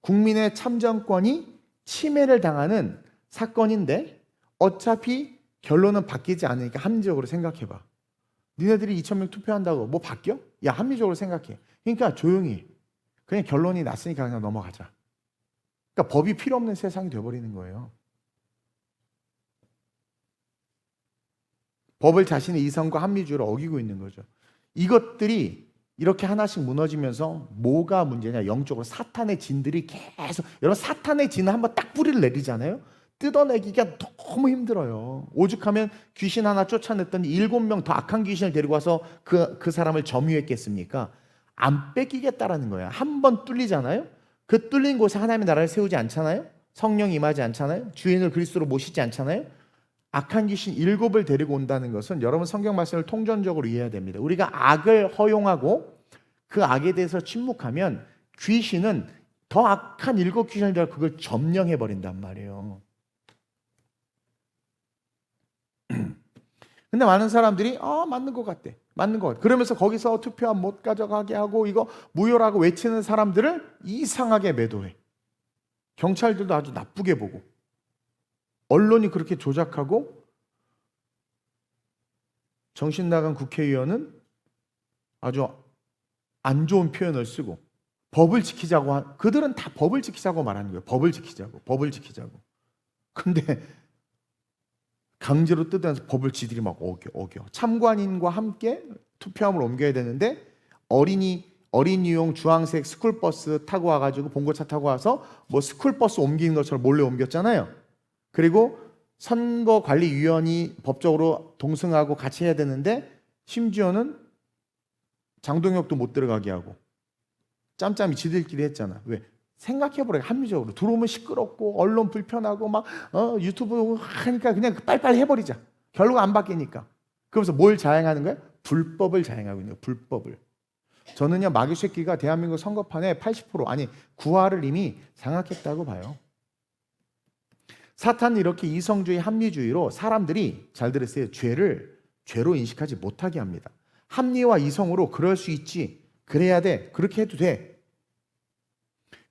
국민의 참정권이 침해를 당하는 사건인데 어차피 결론은 바뀌지 않으니까 합리적으로 생각해봐. 니네들이 2,000명 투표한다고 뭐 바뀌어? 야 합리적으로 생각해. 그러니까 조용히 그냥 결론이 났으니까 그냥 넘어가자. 그러니까 법이 필요 없는 세상이 되어버리는 거예요. 법을 자신의 이성과 합리주의로 어기고 있는 거죠. 이것들이 이렇게 하나씩 무너지면서 뭐가 문제냐? 영적으로 사탄의 진들이 계속 여러분 사탄의 진은 한번 딱 뿌리를 내리잖아요. 뜯어내기가 너무 힘들어요. 오죽하면 귀신 하나 쫓아냈더니 7명 더 악한 귀신을 데리고 와서 그 사람을 점유했겠습니까? 안 뺏기겠다라는 거야. 한 번 뚫리잖아요. 그 뚫린 곳에 하나님의 나라를 세우지 않잖아요. 성령이 임하지 않잖아요. 주인을 그리스도로 모시지 않잖아요. 악한 귀신 7을 데리고 온다는 것은 여러분 성경 말씀을 통전적으로 이해해야 됩니다. 우리가 악을 허용하고 그 악에 대해서 침묵하면 귀신은 더 악한 7 귀신을 데려 그걸 점령해버린단 말이에요. 근데 많은 사람들이 맞는 것 같대. 맞는 것 같아. 그러면서 거기서 투표함 못 가져가게 하고 이거 무효라고 외치는 사람들을 이상하게 매도해. 경찰들도 아주 나쁘게 보고 언론이 그렇게 조작하고 정신 나간 국회의원은 아주 안 좋은 표현을 쓰고 법을 지키자고 그들은 다 법을 지키자고 말하는 거예요. 법을 지키자고. 근데 강제로 뜯어내서 법을 지들이 막 어겨. 참관인과 함께 투표함을 옮겨야 되는데 어린이용 주황색 스쿨버스 타고 와가지고 봉고차 타고 와서 뭐 스쿨버스 옮기는 것처럼 몰래 옮겼잖아요. 그리고 선거관리위원이 법적으로 동승하고 같이 해야 되는데 심지어는 장동혁도 못 들어가게 하고 짬짬이 지들끼리 했잖아. 왜? 생각해보래. 합리적으로 들어오면 시끄럽고 언론 불편하고 막 유튜브 하니까 그냥 빨리빨리 해버리자. 결과가 안 바뀌니까. 그러면서 뭘 자행하는 거야? 불법을 자행하고 있는 거야. 불법을. 저는요 마귀 새끼가 대한민국 선거판에 80% 아니 9화를 이미 장악했다고 봐요. 사탄은 이렇게 이성주의, 합리주의로 사람들이 잘 들으세요. 죄를 죄로 인식하지 못하게 합니다. 합리와 이성으로 그럴 수 있지. 그래야 돼. 그렇게 해도 돼.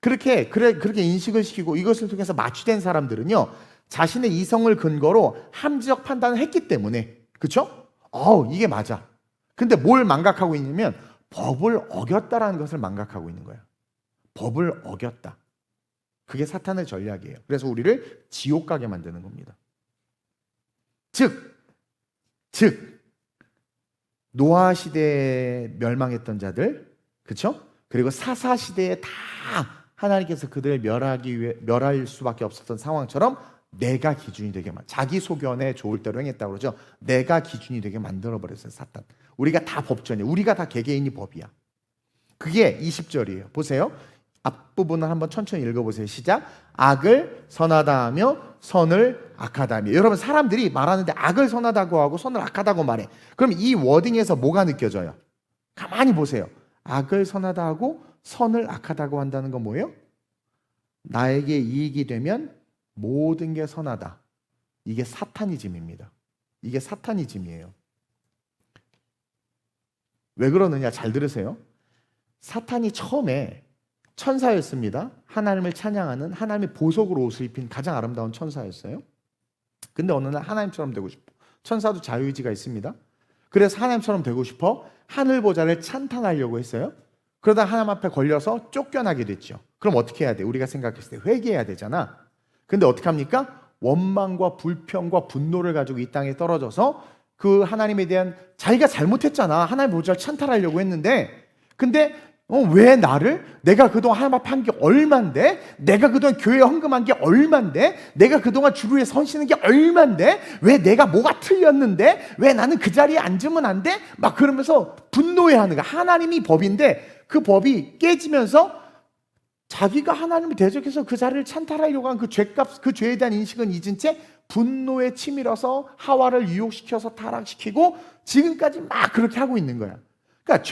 그렇게 인식을 시키고 이것을 통해서 마취된 사람들은요 자신의 이성을 근거로 합리적 판단을 했기 때문에 그렇죠? 이게 맞아. 근데 뭘 망각하고 있냐면 법을 어겼다라는 것을 망각하고 있는 거야. 법을 어겼다. 그게 사탄의 전략이에요. 그래서 우리를 지옥 가게 만드는 겁니다. 즉 노아 시대에 멸망했던 자들 그렇죠? 그리고 사사시대에 다 하나님께서 그들을 멸할 수밖에 없었던 상황처럼 내가 기준이 되게 자기 소견에 좋을 대로 행했다고 그러죠. 내가 기준이 되게 만들어버렸어요, 사탄. 우리가 다 법전이에요. 우리가 다 개개인이 법이야. 그게 20절이에요. 보세요. 앞부분을 한번 천천히 읽어보세요. 시작. 악을 선하다 하며 선을 악하다 하며. 여러분, 사람들이 말하는데 악을 선하다고 하고 선을 악하다고 말해. 그럼 이 워딩에서 뭐가 느껴져요? 가만히 보세요. 악을 선하다 하고 선을 악하다고 한다는 건 뭐예요? 나에게 이익이 되면 모든 게 선하다. 이게 사타니즘입니다. 이게 사타니즘이에요. 왜 그러느냐? 잘 들으세요. 사탄이 처음에 천사였습니다. 하나님을 찬양하는, 하나님의 보석으로 옷을 입힌 가장 아름다운 천사였어요. 근데 어느 날 하나님처럼 되고 싶어. 천사도 자유의지가 있습니다. 그래서 하나님처럼 되고 싶어 하늘 보좌를 찬탄하려고 했어요. 그러다 하나님 앞에 걸려서 쫓겨나게 됐죠. 그럼 어떻게 해야 돼? 우리가 생각했을 때 회개해야 되잖아. 근데 어떻게 합니까? 원망과 불평과 분노를 가지고 이 땅에 떨어져서 그 하나님에 대한, 자기가 잘못했잖아. 하나님 보좌를 찬탈하려고 했는데, 근데 왜 나를? 내가 그동안 하나님 앞에 한 게 얼만데? 내가 그동안 교회에 헌금한 게 얼만데? 내가 그동안 주를 위해 선시는 게 얼만데? 왜 내가 뭐가 틀렸는데? 왜 나는 그 자리에 앉으면 안 돼? 막 그러면서 분노해하는 거야. 하나님이 법인데 그 법이 깨지면서 자기가 하나님을 대적해서 그 자리를 찬탈하려고 한 그 죄값, 그 죄에 대한 인식은 잊은 채 분노에 치밀어서 하와를 유혹시켜서 타락시키고 지금까지 막 그렇게 하고 있는 거야. 그러니까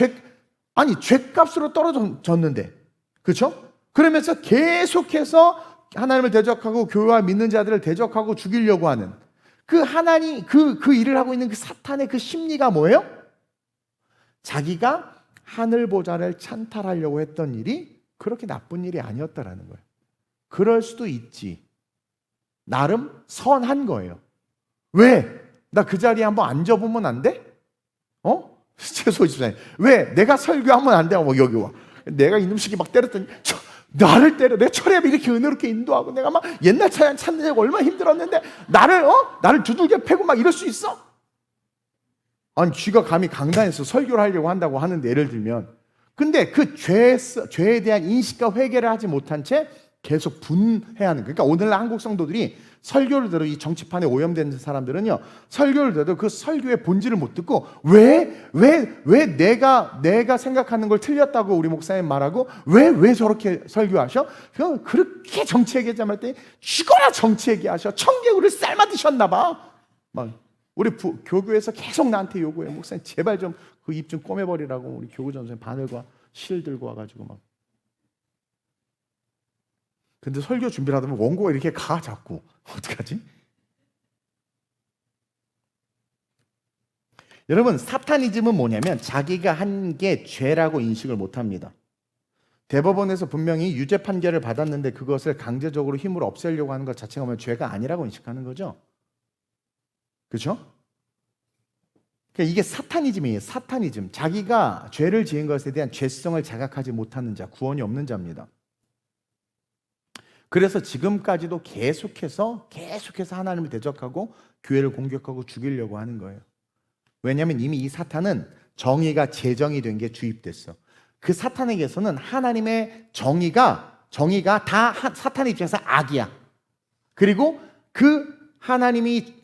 죄값으로 떨어졌는데, 그렇죠? 그러면서 계속해서 하나님을 대적하고 교회와 믿는 자들을 대적하고 죽이려고 하는 그 하나님, 그 일을 하고 있는 그 사탄의 그 심리가 뭐예요? 자기가 하늘 보좌를 찬탈하려고 했던 일이 그렇게 나쁜 일이 아니었다라는 거예요. 그럴 수도 있지. 나름 선한 거예요. 왜? 나 그 자리에 한번 앉아보면 안 돼? 최소 24년. 왜? 내가 설교하면 안 돼? 여기 와. 내가 이놈식이 막 때렸더니 나를 때려. 내 철회하면 이렇게 은혜롭게 인도하고 내가 막 옛날 차량 찾는 얼마나 힘들었는데 나를 두들겨 패고 막 이럴 수 있어? 아니, 쥐가 감히 강단에서 설교를 하려고 한다고 하는데, 예를 들면, 근데 그 죄에 대한 인식과 회개를 하지 못한 채 계속 분해하는 거예요. 그러니까 오늘날 한국 성도들이 설교를 들어, 이 정치판에 오염된 사람들은요, 설교를 들어도 그 설교의 본질을 못 듣고 왜 내가 생각하는 걸 틀렸다고 우리 목사님 말하고 왜 저렇게 설교하셔? 그렇게 정치 얘기하자면 때 죽어라 정치 얘기하셔. 청개구리를 삶아 드셨나 봐. 막 우리 교구에서 계속 나한테 요구해. 목사님 제발 좀 그 입 좀 꼬매버리라고. 우리 교구 전선에 바늘과 실 들고 와가지고 막. 근데 설교 준비를 하다 보면 원고가 이렇게 가 자꾸. 어떡하지? 여러분, 사타니즘은 뭐냐면 자기가 한 게 죄라고 인식을 못합니다. 대법원에서 분명히 유죄 판결을 받았는데 그것을 강제적으로 힘으로 없애려고 하는 것 자체가 보면 죄가 아니라고 인식하는 거죠. 그렇죠? 그러니까 이게 사타니즘이에요. 사타니즘. 자기가 죄를 지은 것에 대한 죄성을 자각하지 못하는 자, 구원이 없는 자입니다. 그래서 지금까지도 계속해서 하나님을 대적하고 교회를 공격하고 죽이려고 하는 거예요. 왜냐하면 이미 이 사탄은 정의가 재정이 된 게 주입됐어. 그 사탄에게서는 하나님의 정의가 다 사탄의 입장에서 악이야. 그리고 그 하나님이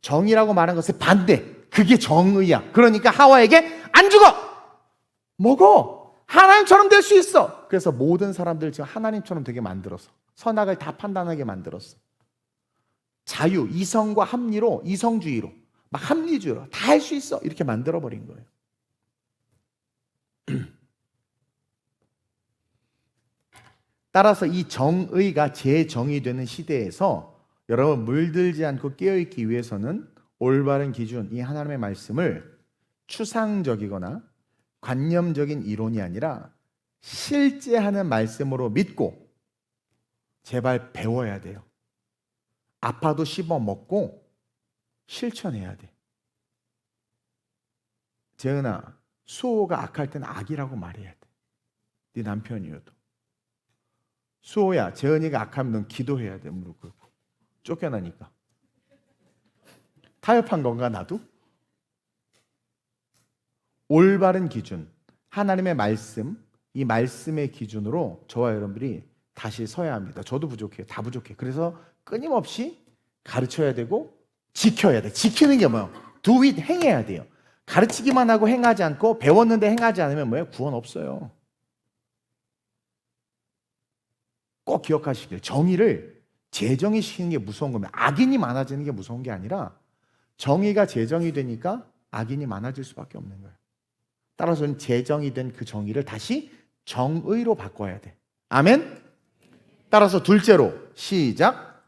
정의라고 말한 것의 반대, 그게 정의야. 그러니까 하와에게 안 죽어! 먹어! 하나님처럼 될 수 있어! 그래서 모든 사람들 지금 하나님처럼 되게 만들어서 선악을 다 판단하게 만들었어. 자유, 이성과 합리로, 이성주의로, 막 합리주의로 다 할 수 있어. 이렇게 만들어버린 거예요. 따라서 이 정의가 재정의 되는 시대에서 여러분 물들지 않고 깨어있기 위해서는 올바른 기준, 이 하나님의 말씀을 추상적이거나 관념적인 이론이 아니라 실제 하는 말씀으로 믿고 제발 배워야 돼요. 아파도 씹어 먹고 실천해야 돼. 재은아, 수호가 악할 때는 악이라고 말해야 돼. 네 남편이어도. 수호야, 재은이가 악하면 넌 기도해야 돼. 무릎 꿇고. 쫓겨나니까. 타협한 건가 나도? 올바른 기준, 하나님의 말씀, 이 말씀의 기준으로 저와 여러분들이 다시 서야 합니다. 저도 부족해요. 다 부족해요. 그래서 끊임없이 가르쳐야 되고 지켜야 돼. 지키는 게 뭐예요? Do it, 행해야 돼요. 가르치기만 하고 행하지 않고 배웠는데 행하지 않으면 뭐예요? 구원 없어요. 꼭 기억하시길. 정의를 재정의 시키는 게 무서운 겁니다. 악인이 많아지는 게 무서운 게 아니라 정의가 재정이 되니까 악인이 많아질 수밖에 없는 거예요. 따라서는 재정이 된 그 정의를 다시 정의로 바꿔야 돼. 아멘? 따라서 둘째로 시작.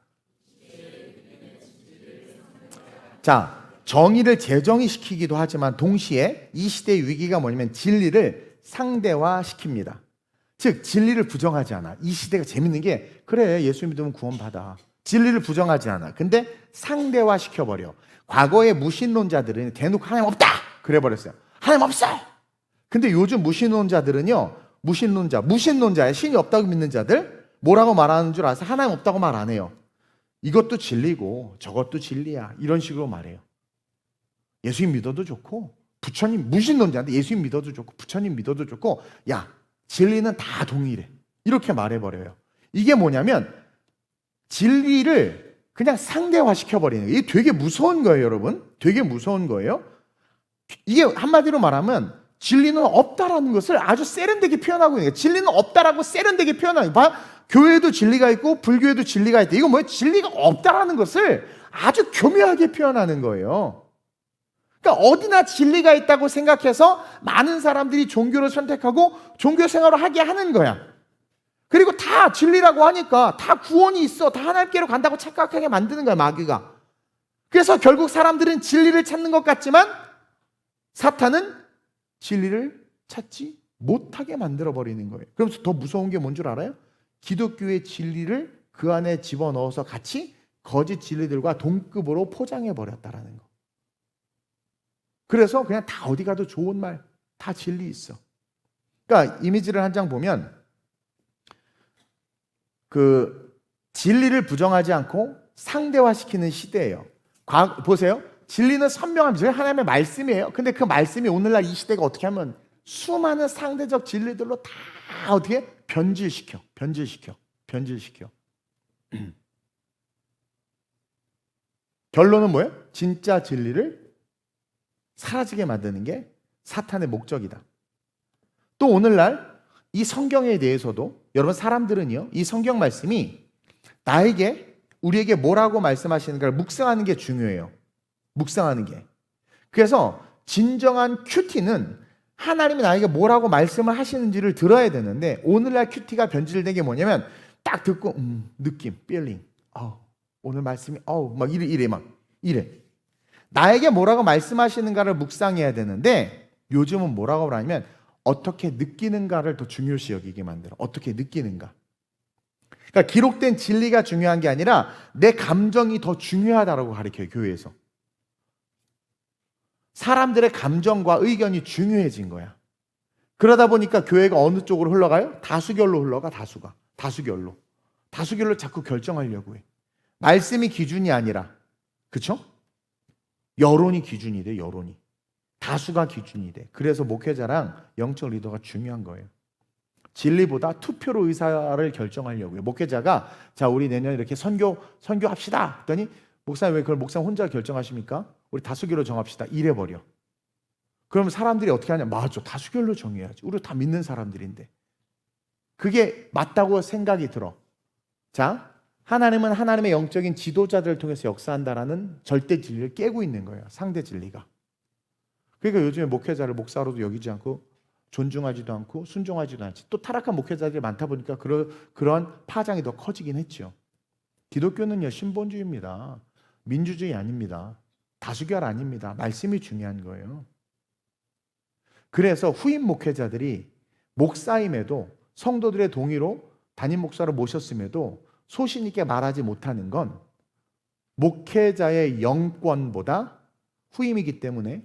자, 정의를 재정의 시키기도 하지만 동시에 이 시대의 위기가 뭐냐면 진리를 상대화시킵니다. 즉 진리를 부정하지 않아. 이 시대가 재밌는 게 그래 예수 믿으면 구원받아. 진리를 부정하지 않아. 근데 상대화시켜버려. 과거의 무신론자들은 대놓고 하나님 없다 그래 버렸어요. 하나님 없어. 근데 요즘 무신론자들은요, 무신론자야. 신이 없다고 믿는 자들 뭐라고 말하는 줄 아세요? 하나님 없다고 말 안 해요. 이것도 진리고 저것도 진리야. 이런 식으로 말해요. 예수님 믿어도 좋고 부처님 무신론자인데 예수님 믿어도 좋고 부처님 믿어도 좋고 야 진리는 다 동일해. 이렇게 말해버려요. 이게 뭐냐면 진리를 그냥 상대화시켜버리는 거예요. 이게 되게 무서운 거예요, 여러분. 되게 무서운 거예요. 이게 한마디로 말하면 진리는 없다라는 것을 아주 세련되게 표현하고 있는 거예요. 진리는 없다라고 세련되게 표현하는 거예요. 교회에도 진리가 있고 불교에도 진리가 있다. 이거 뭐예요? 진리가 없다라는 것을 아주 교묘하게 표현하는 거예요. 그러니까 어디나 진리가 있다고 생각해서 많은 사람들이 종교를 선택하고 종교 생활을 하게 하는 거야. 그리고 다 진리라고 하니까 다 구원이 있어. 다 하나님께로 간다고 착각하게 만드는 거야, 마귀가. 그래서 결국 사람들은 진리를 찾는 것 같지만 사탄은 진리를 찾지 못하게 만들어버리는 거예요. 그러면서 더 무서운 게 뭔 줄 알아요? 기독교의 진리를 그 안에 집어넣어서 같이 거짓 진리들과 동급으로 포장해버렸다라는 거. 그래서 그냥 다 어디 가도 좋은 말, 다 진리 있어. 그러니까 이미지를 한 장 보면 그 진리를 부정하지 않고 상대화시키는 시대예요. 보세요. 진리는 선명합니다. 하나님의 말씀이에요. 근데 그 말씀이 오늘날 이 시대가 어떻게 하면 수많은 상대적 진리들로 다 어떻게 변질시켜. 결론은 뭐예요? 진짜 진리를 사라지게 만드는 게 사탄의 목적이다. 또 오늘날 이 성경에 대해서도 여러분 사람들은요, 이 성경 말씀이 우리에게 뭐라고 말씀하시는가를 묵상하는 게 중요해요. 묵상하는 게. 그래서 진정한 큐티는 하나님이 나에게 뭐라고 말씀을 하시는지를 들어야 되는데 오늘날 큐티가 변질된 게 뭐냐면 딱 듣고 느낌, feeling. 오늘 말씀이 막 이래. 나에게 뭐라고 말씀하시는가를 묵상해야 되는데 요즘은 뭐라고 하냐면 어떻게 느끼는가를 더 중요시 여기게 만들어. 어떻게 느끼는가. 그러니까 기록된 진리가 중요한 게 아니라 내 감정이 더 중요하다고 가르쳐요, 교회에서. 사람들의 감정과 의견이 중요해진 거야. 그러다 보니까 교회가 어느 쪽으로 흘러가요? 다수결로 흘러가, 다수결로 자꾸 결정하려고 해. 말씀이 기준이 아니라, 그쵸? 여론이 기준이 돼, 여론이. 다수가 기준이 돼. 그래서 목회자랑 영적 리더가 중요한 거예요. 진리보다 투표로 의사를 결정하려고요. 목회자가 자 우리 내년에 이렇게 선교합시다. 했더니 목사님 왜 그걸 목사 혼자 결정하십니까? 우리 다수결로 정합시다. 이래버려. 그러면 사람들이 어떻게 하냐? 맞아, 다수결로 정해야지. 우리 다 믿는 사람들인데. 그게 맞다고 생각이 들어. 자, 하나님은 하나님의 영적인 지도자들을 통해서 역사한다라는 절대 진리를 깨고 있는 거예요. 상대 진리가. 그러니까 요즘에 목회자를 목사로도 여기지 않고 존중하지도 않고 순종하지도 않지. 또 타락한 목회자들이 많다 보니까 그런 파장이 더 커지긴 했죠. 기독교는요, 신본주의입니다. 민주주의 아닙니다. 다수결 아닙니다. 말씀이 중요한 거예요. 그래서 후임 목회자들이 목사임에도 성도들의 동의로 담임 목사로 모셨음에도 소신 있게 말하지 못하는 건 목회자의 영권보다 후임이기 때문에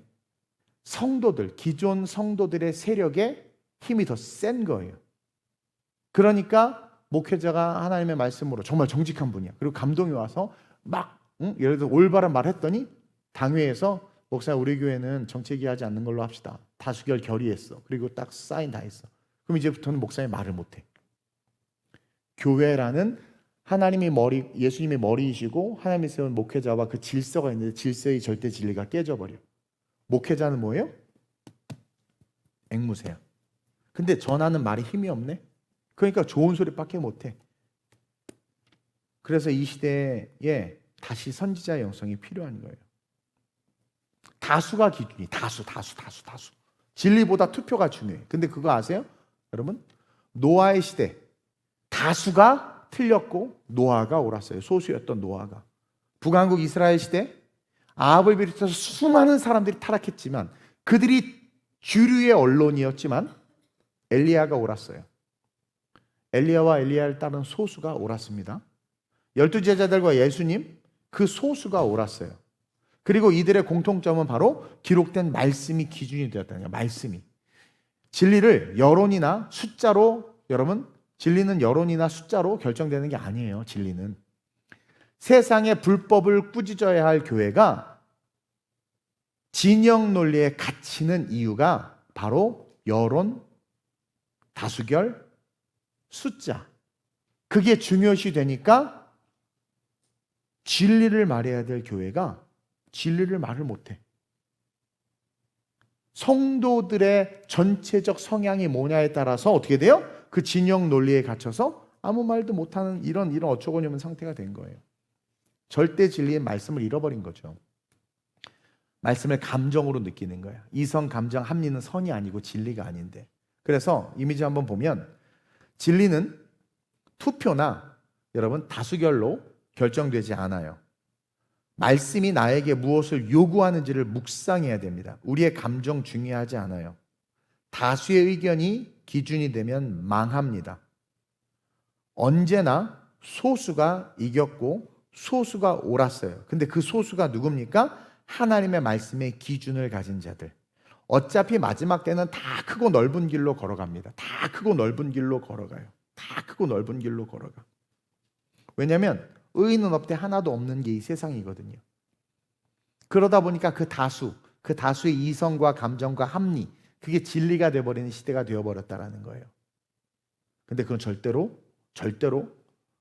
기존 성도들의 세력의 힘이 더 센 거예요. 그러니까 목회자가 하나님의 말씀으로 정말 정직한 분이야. 그리고 감동이 와서 예를 들어 올바른 말 했더니 당회에서 목사 우리 교회는 정치 얘기하지 않는 걸로 합시다. 다수결 결의했어. 그리고 딱 사인 다 했어. 그럼 이제부터는 목사님이 말을 못해. 교회라는 하나님이 머리, 예수님이 머리이시고 하나님이 세운 목회자와 그 질서가 있는데 질서의 절대 진리가 깨져버려. 목회자는 뭐예요? 앵무새야. 근데 전하는 말이 힘이 없네. 그러니까 좋은 소리밖에 못해. 그래서 이 시대에 다시 선지자의 영성이 필요한 거예요. 다수가 기준이, 다수. 진리보다 투표가 중요해. 근데 그거 아세요? 여러분, 노아의 시대 다수가 틀렸고 노아가 옳았어요. 소수였던 노아가. 북왕국 이스라엘 시대 아합을 비롯해서 수많은 사람들이 타락했지만 그들이 주류의 언론이었지만 엘리야가 옳았어요. 엘리야와 엘리야를 따른 소수가 옳았습니다. 12제자들과 예수님, 그 소수가 옳았어요. 그리고 이들의 공통점은 바로 기록된 말씀이 기준이 되었다는 거예요. 말씀이. 진리를 여론이나 숫자로, 여러분, 진리는 여론이나 숫자로 결정되는 게 아니에요. 진리는. 세상의 불법을 꾸짖어야 할 교회가 진영 논리에 갇히는 이유가 바로 여론, 다수결, 숫자. 그게 중요시 되니까 진리를 말해야 될 교회가 진리를 말을 못해. 성도들의 전체적 성향이 뭐냐에 따라서 어떻게 돼요? 그 진영 논리에 갇혀서 아무 말도 못하는 이런 어처구니 없는 상태가 된 거예요. 절대 진리의 말씀을 잃어버린 거죠. 말씀을 감정으로 느끼는 거야. 이성, 감정, 합리는 선이 아니고 진리가 아닌데. 그래서 이미지 한번 보면 진리는 투표나 여러분 다수결로 결정되지 않아요. 말씀이 나에게 무엇을 요구하는지를 묵상해야 됩니다. 우리의 감정 중요하지 않아요. 다수의 의견이 기준이 되면 망합니다. 언제나 소수가 이겼고 소수가 옳았어요. 근데 그 소수가 누굽니까? 하나님의 말씀의 기준을 가진 자들. 어차피 마지막 때는 다 크고 넓은 길로 걸어갑니다. 다 크고 넓은 길로 걸어가요. 다 크고 넓은 길로 걸어가. 왜냐하면 의인은 없대 하나도 없는 게 이 세상이거든요. 그러다 보니까 그 다수의 이성과 감정과 합리, 그게 진리가 되어버리는 시대가 되어버렸다라는 거예요. 근데 그건 절대로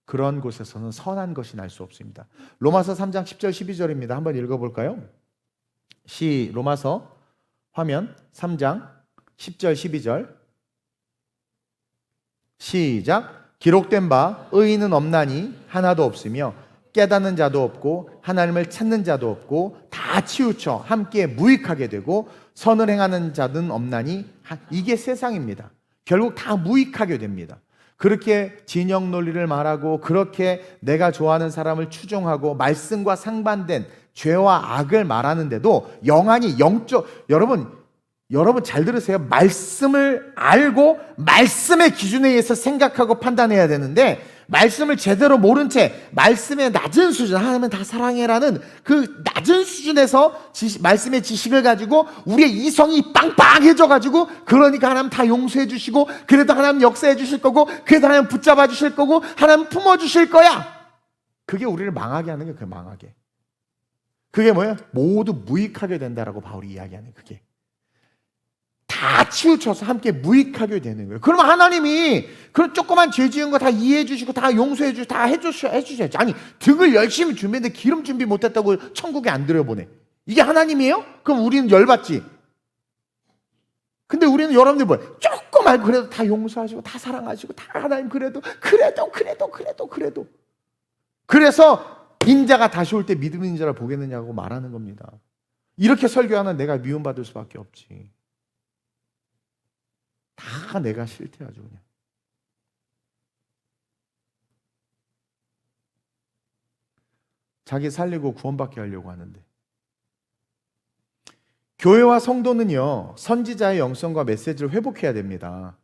그런 곳에서는 선한 것이 날 수 없습니다. 로마서 3장 10절 12절입니다. 한번 읽어볼까요? 로마서 화면 3장 10절 12절 시작. 기록된 바 의인은 없나니 하나도 없으며 깨닫는 자도 없고 하나님을 찾는 자도 없고 다 치우쳐 함께 무익하게 되고 선을 행하는 자는 없나니 이게 세상입니다. 결국 다 무익하게 됩니다. 그렇게 진영 논리를 말하고 그렇게 내가 좋아하는 사람을 추종하고 말씀과 상반된 죄와 악을 말하는데도 영안이 여러분 잘 들으세요. 말씀을 알고 말씀의 기준에 의해서 생각하고 판단해야 되는데 말씀을 제대로 모른 채 말씀의 낮은 수준, 하나님은 다 사랑해라는 그 낮은 수준에서 말씀의 지식을 가지고 우리의 이성이 빵빵해져 가지고 그러니까 하나님 다 용서해 주시고 그래도 하나님 역사해 주실 거고 그래도 하나님 붙잡아 주실 거고 하나님 품어 주실 거야. 그게 우리를 망하게 하는 게 그 망하게. 그게 뭐예요? 모두 무익하게 된다라고 바울이 이야기하는 그게. 다 치우쳐서 함께 무익하게 되는 거예요. 그러면 하나님이 그런 조그만 죄 지은 거 다 이해해 주시고 다 용서해 주시고 다 해주셔야지. 아니 등을 열심히 준비했는데 기름 준비 못했다고 천국에 안 들여보내. 이게 하나님이에요? 그럼 우리는 열받지. 근데 우리는 여러분들 뭐예요? 조금 알고 그래도 다 용서하시고 다 사랑하시고 다 하나님 그래도 그래서 인자가 다시 올 때 믿음의 인자를 보겠느냐고 말하는 겁니다. 이렇게 설교하는 내가 미움받을 수밖에 없지. 다 내가 싫대 아주 그냥. 자기 살리고 구원받게 하려고 하는데. 교회와 성도는요, 선지자의 영성과 메시지를 회복해야 됩니다.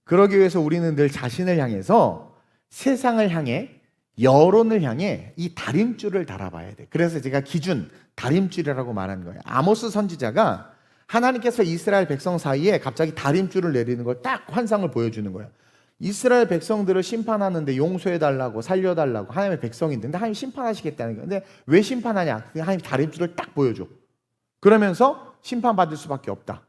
그러기 위해서 우리는 늘 자신을 향해서 세상을 향해 여론을 향해 이 다림줄을 달아봐야 돼. 그래서 제가 기준 다림줄이라고 말하는 거예요. 아모스 선지자가 하나님께서 이스라엘 백성 사이에 갑자기 다림줄을 내리는 걸 딱 환상을 보여주는 거예요. 이스라엘 백성들을 심판하는데 용서해달라고 살려달라고 하나님의 백성인데 하나님 심판하시겠다는 거예요. 근데 왜 심판하냐? 하나님 다림줄을 딱 보여줘. 그러면서 심판받을 수밖에 없다.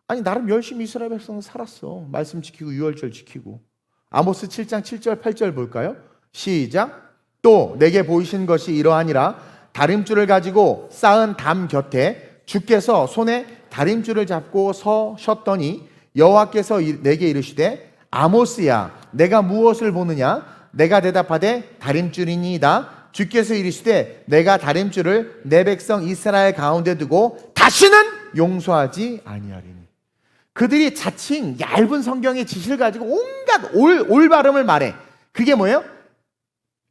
아니 나름 열심히 이스라엘 백성은 살았어. 말씀 지키고 유월절 지키고. 아모스 7장 7절 8절 볼까요? 시작. 또 내게 보이신 것이 이러하니라. 다림줄을 가지고 쌓은 담 곁에 주께서 손에 다림줄을 잡고 서셨더니 여호와께서 내게 이르시되 아모스야 내가 무엇을 보느냐? 내가 대답하되 다림줄이니이다. 주께서 이르시되 내가 다림줄을 내 백성 이스라엘 가운데 두고 다시는 용서하지 아니하리니. 그들이 자칭 얇은 성경의 지식을 가지고 온갖 올바름을 말해. 그게 뭐예요?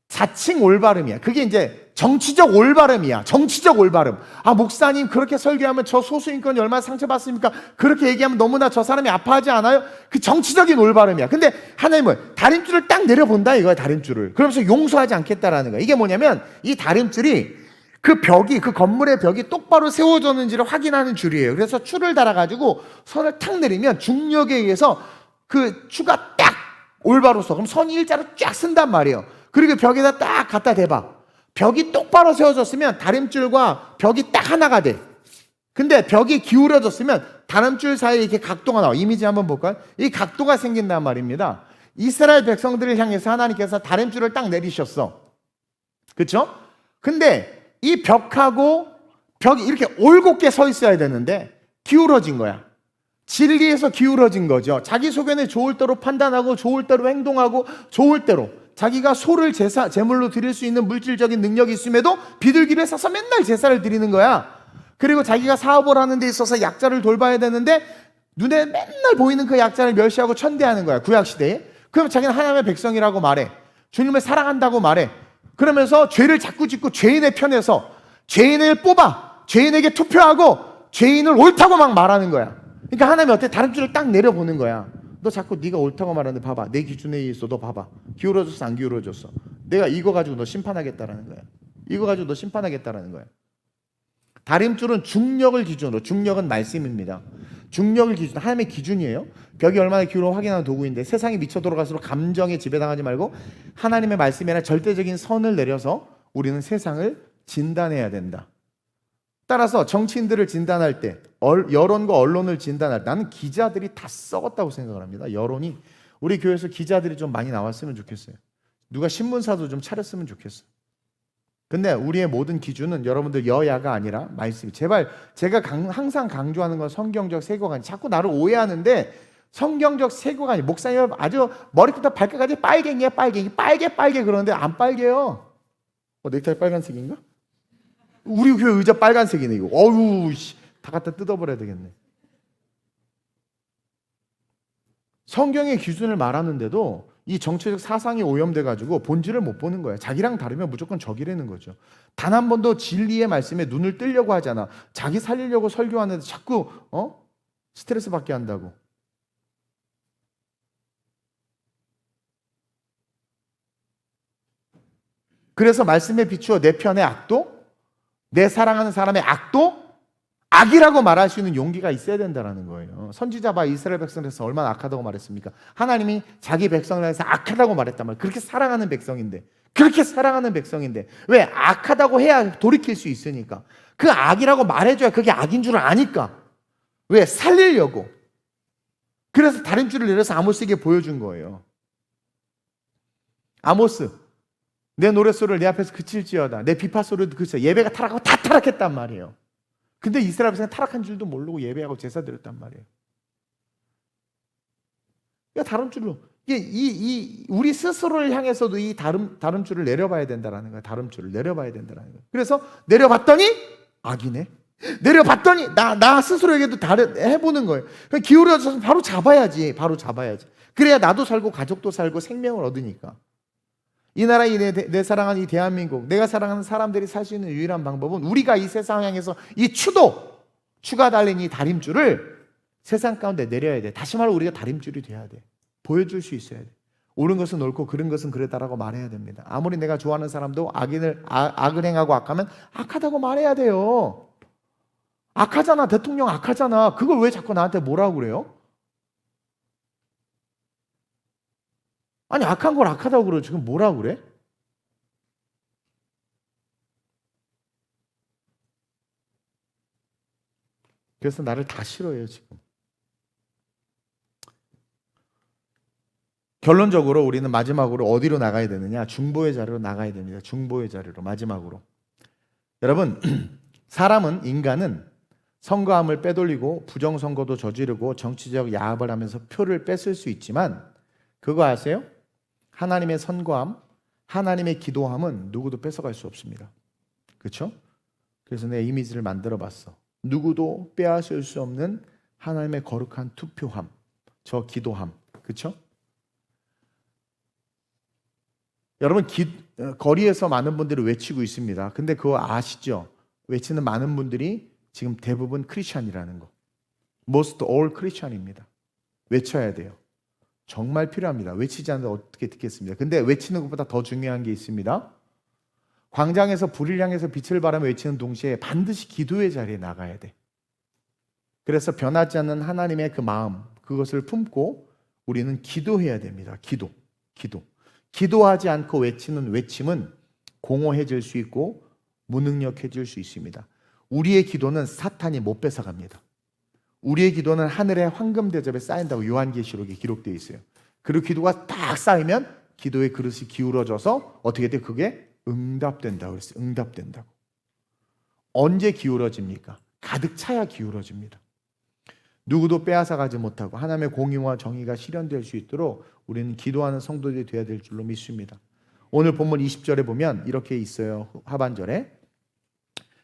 자칭 올바름이야. 그게 이제 정치적 올바름이야. 정치적 올바름. 아, 목사님 그렇게 설교하면 저 소수인권이 얼마나 상처받습니까? 그렇게 얘기하면 너무나 저 사람이 아파하지 않아요? 그 정치적인 올바름이야. 근데 하나님은 다림줄을 딱 내려본다 이거야. 다림줄을. 그러면서 용서하지 않겠다라는 거야. 이게 뭐냐면 이 다림줄이 그 벽이, 그 건물의 벽이 똑바로 세워졌는지를 확인하는 줄이에요. 그래서 줄을 달아가지고 선을 탁 내리면 중력에 의해서 그 추가 딱 올바로 서. 그럼 선이 일자로 쫙 쓴단 말이에요. 그리고 벽에다 딱 갖다 대봐. 벽이 똑바로 세워졌으면 다림줄과 벽이 딱 하나가 돼. 근데 벽이 기울어졌으면 다림줄 사이에 이렇게 각도가 나와. 이미지 한번 볼까요? 이 각도가 생긴단 말입니다. 이스라엘 백성들을 향해서 하나님께서 다림줄을 딱 내리셨어. 그렇죠? 근데 이 벽하고 벽이 이렇게 올곧게 서 있어야 되는데 기울어진 거야. 진리에서 기울어진 거죠. 자기 소견에 좋을 대로 판단하고 좋을 대로 행동하고 좋을 대로 자기가 소를 제물로 드릴 수 있는 물질적인 능력이 있음에도 비둘기를 사서 맨날 제사를 드리는 거야. 그리고 자기가 사업을 하는 데 있어서 약자를 돌봐야 되는데 눈에 맨날 보이는 그 약자를 멸시하고 천대하는 거야. 구약시대에. 그럼 자기는 하나님의 백성이라고 말해. 주님을 사랑한다고 말해. 그러면서 죄를 자꾸 짓고 죄인의 편에서 죄인을 뽑아 죄인에게 투표하고 죄인을 옳다고 막 말하는 거야. 그러니까 하나님이 어때? 다림줄을 딱 내려보는 거야. 너 자꾸 네가 옳다고 말하는데 봐봐. 내 기준에 의해서 너 봐봐. 기울어졌어 안 기울어졌어? 내가 이거 가지고 너 심판하겠다라는 거야. 이거 가지고 너 심판하겠다라는 거야. 다림줄은 중력을 기준으로, 중력은 말씀입니다. 중력을 기준, 하나님의 기준이에요. 벽이 얼마나 기울어 확인하는 도구인데 세상이 미쳐 돌아갈수록 감정에 지배당하지 말고 하나님의 말씀이 아니라 절대적인 선을 내려서 우리는 세상을 진단해야 된다. 따라서 정치인들을 진단할 때, 여론과 언론을 진단할 때 나는 기자들이 다 썩었다고 생각을 합니다. 여론이. 우리 교회에서 기자들이 좀 많이 나왔으면 좋겠어요. 누가 신문사도 좀 차렸으면 좋겠어요. 근데 우리의 모든 기준은 여러분들 여야가 아니라 말씀이. 제발 제가 항상 강조하는 건 성경적 세계관이. 자꾸 나를 오해하는데 성경적 세계관이. 목사님 아주 머리부터 발끝까지 빨갱이야 빨갱이. 빨개 그러는데 안 빨개요. 넥타이 빨간색인가? 우리 교회 의자 빨간색이네 이거. 어우 다 갖다 뜯어버려야 되겠네. 성경의 기준을 말하는데도 이 정치적 사상이 오염돼가지고 본질을 못 보는 거야. 자기랑 다르면 무조건 적이라는 거죠. 단 한 번도 진리의 말씀에 눈을 뜨려고 하잖아. 자기 살리려고 설교하는데 자꾸 스트레스 받게 한다고. 그래서 말씀에 비추어 내 편의 악도, 내 사랑하는 사람의 악도 악이라고 말할 수 있는 용기가 있어야 된다는 거예요. 선지자 봐 이스라엘 백성에서 얼마나 악하다고 말했습니까? 하나님이 자기 백성을 해서 악하다고 말했단 말이에요. 그렇게 사랑하는 백성인데. 왜? 악하다고 해야 돌이킬 수 있으니까. 그 악이라고 말해줘야 그게 악인 줄 아니까. 왜? 살리려고. 그래서 다림줄을 내려서 아모스에게 보여준 거예요. 아모스, 내 노랫소리를 내 앞에서 그칠지어다. 내 비파소리도 그쳐. 예배가 타락하고 다 타락했단 말이에요. 근데 이스라엘 백성은 타락한 줄도 모르고 예배하고 제사 드렸단 말이에요. 그러니까 다름줄로 우리 스스로를 향해서도 이 다름줄을 내려봐야 된다라는 거예요. 다름줄을 내려봐야 된다라는 거예요. 그래서 내려봤더니 악이네. 내려봤더니 나 스스로에게도 해보는 거예요. 기울여져서 바로 잡아야지. 그래야 나도 살고 가족도 살고 생명을 얻으니까. 이 나라 내 사랑하는 이 대한민국, 내가 사랑하는 사람들이 살 수 있는 유일한 방법은 우리가 이 세상 향해서 이 추가 달린 이 다림줄을 세상 가운데 내려야 돼. 다시 말해 우리가 다림줄이 돼야 돼. 보여줄 수 있어야 돼. 옳은 것은 옳고 그른 것은 그르다라고 말해야 됩니다. 아무리 내가 좋아하는 사람도 악을 행하고 악하면 악하다고 말해야 돼요. 악하잖아. 대통령 악하잖아. 그걸 왜 자꾸 나한테 뭐라고 그래요? 아니 악한 걸 악하다고 그러지 지금 뭐라고 그래? 그래서 나를 다 싫어해요 지금. 결론적으로 우리는 마지막으로 어디로 나가야 되느냐? 중보의 자리로 나가야 됩니다. 중보의 자리로 마지막으로. 여러분, 인간은 선거함을 빼돌리고 부정선거도 저지르고 정치적 야합을 하면서 표를 뺏을 수 있지만 그거 아세요? 하나님의 선거함, 하나님의 기도함은 누구도 뺏어갈 수 없습니다. 그렇죠? 그래서 내 이미지를 만들어 봤어. 누구도 빼앗을 수 없는 하나님의 거룩한 투표함, 저 기도함. 그렇죠? 여러분, 거리에서 많은 분들이 외치고 있습니다. 근데 그거 아시죠? 외치는 많은 분들이 지금 대부분 크리스찬이라는 거. Most all 크리스찬입니다. 외쳐야 돼요. 정말 필요합니다. 외치지 않는데 어떻게 듣겠습니까? 근데 외치는 것보다 더 중요한 게 있습니다. 광장에서 불을 향해서 빛을 발하며 외치는 동시에 반드시 기도의 자리에 나가야 돼. 그래서 변하지 않는 하나님의 그 마음, 그것을 품고 우리는 기도해야 됩니다. 기도. 기도하지 않고 외치는 외침은 공허해질 수 있고 무능력해질 수 있습니다. 우리의 기도는 사탄이 못 뺏어갑니다. 우리의 기도는 하늘의 황금 대접에 쌓인다고 요한계시록에 기록되어 있어요. 그리고 기도가 딱 쌓이면 기도의 그릇이 기울어져서 어떻게 돼? 그게 응답된다고 그랬어요. 응답된다고. 언제 기울어집니까? 가득 차야 기울어집니다. 누구도 빼앗아가지 못하고 하나님의 공의와 정의가 실현될 수 있도록 우리는 기도하는 성도들이 되어야 될 줄로 믿습니다. 오늘 본문 20절에 보면 이렇게 있어요. 하반절에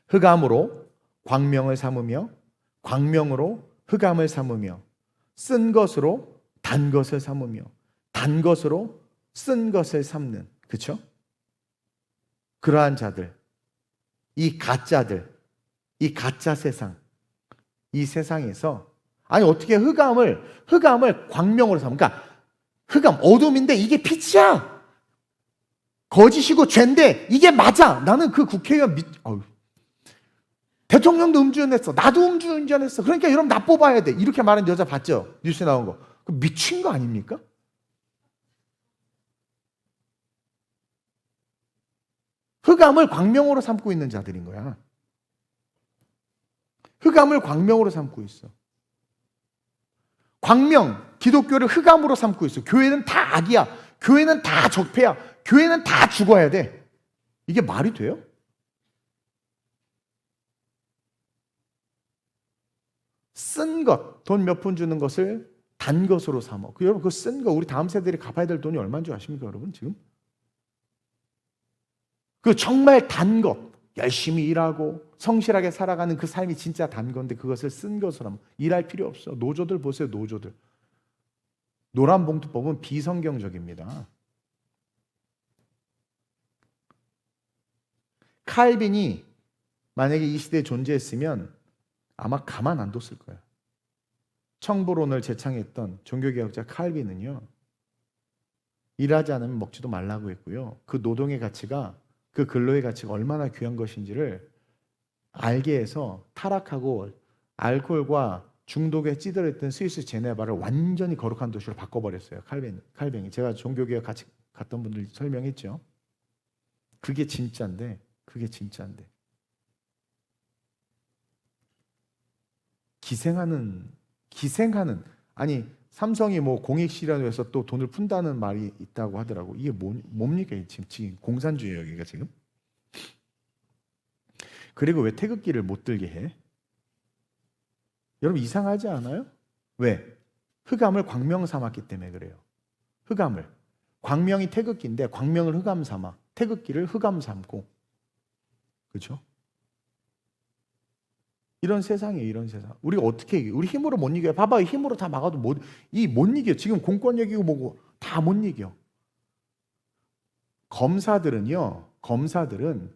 흑암으로 광명을 삼으며 광명으로 흑암을 삼으며 쓴 것으로 단 것을 삼으며 단 것으로 쓴 것을 삼는, 그렇죠? 그러한 자들, 이 가짜들, 이 가짜 세상, 이 세상에서 아니 어떻게 흑암을 광명으로 삼을까? 그러니까 흑암, 어둠인데 이게 빛이야. 거짓이고 죄인데 이게 맞아. 나는 그 국회의원 대통령도 음주운전했어. 나도 음주운전했어. 그러니까 여러분 나 뽑아야 돼. 이렇게 말하는 여자 봤죠? 뉴스에 나온 거. 그 미친 거 아닙니까? 흑암을 광명으로 삼고 있는 자들인 거야. 흑암을 광명으로 삼고 있어. 광명, 기독교를 흑암으로 삼고 있어. 교회는 다 악이야. 교회는 다 적폐야. 교회는 다 죽어야 돼. 이게 말이 돼요? 쓴 것, 돈 몇 푼 주는 것을 단 것으로 삼어. 여러분 그 쓴 거 우리 다음 세대들이 갚아야 될 돈이 얼마인 줄 아십니까, 여러분 지금? 그 정말 단 것, 열심히 일하고 성실하게 살아가는 그 삶이 진짜 단 건데 그것을 쓴 것으로 하면 일할 필요 없어. 노조들 보세요, 노조들. 노란봉투법은 비성경적입니다. 칼빈이 만약에 이 시대에 존재했으면 아마 가만 안 뒀을 거예요. 청부론을 제창했던 종교개혁자 칼빈은요, 일하지 않으면 먹지도 말라고 했고요. 그 노동의 가치가, 그 근로의 가치가 얼마나 귀한 것인지를 알게 해서 타락하고 알코올과 중독에 찌들어있던 스위스 제네바를 완전히 거룩한 도시로 바꿔버렸어요. 칼빈이. 제가 종교개혁 같이 갔던 분들 설명했죠. 그게 진짜인데. 기생하는 아니 삼성이 뭐 공익실현을 위해서 또 돈을 푼다는 말이 있다고 하더라고. 이게 뭡니까 지금 공산주의예요 여기가 지금? 그리고 왜 태극기를 못 들게 해? 여러분 이상하지 않아요? 왜? 흑암을 광명 삼았기 때문에 그래요. 흑암을, 광명이 태극기인데 광명을 흑암 삼아, 태극기를 흑암 삼고, 그렇죠? 이런 세상이에요, 이런 세상. 우리가 어떻게 이겨? 우리 힘으로 못 이겨요. 봐봐, 힘으로 다 막아도 못 이겨. 지금 공권 얘기고 뭐고 다 못 이겨. 검사들은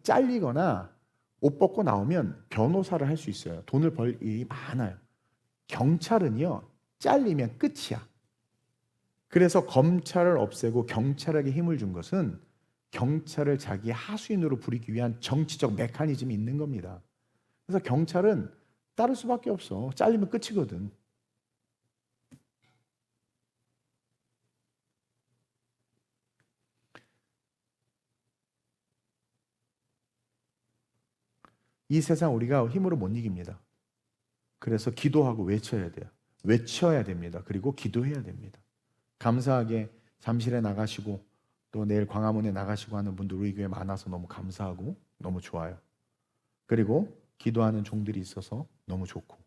잘리거나 옷 벗고 나오면 변호사를 할 수 있어요. 돈을 벌 일이 많아요. 경찰은요, 잘리면 끝이야. 그래서 검찰을 없애고 경찰에게 힘을 준 것은 경찰을 자기 하수인으로 부리기 위한 정치적 메커니즘이 있는 겁니다. 그래서 경찰은 따를 수밖에 없어. 잘리면 끝이거든. 이 세상 우리가 힘으로 못 이깁니다. 그래서 기도하고 외쳐야 돼요. 외쳐야 됩니다. 그리고 기도해야 됩니다. 감사하게 잠실에 나가시고 또 내일 광화문에 나가시고 하는 분들 우리 교회 많아서 너무 감사하고 너무 좋아요. 그리고 기도하는 종들이 있어서 너무 좋고,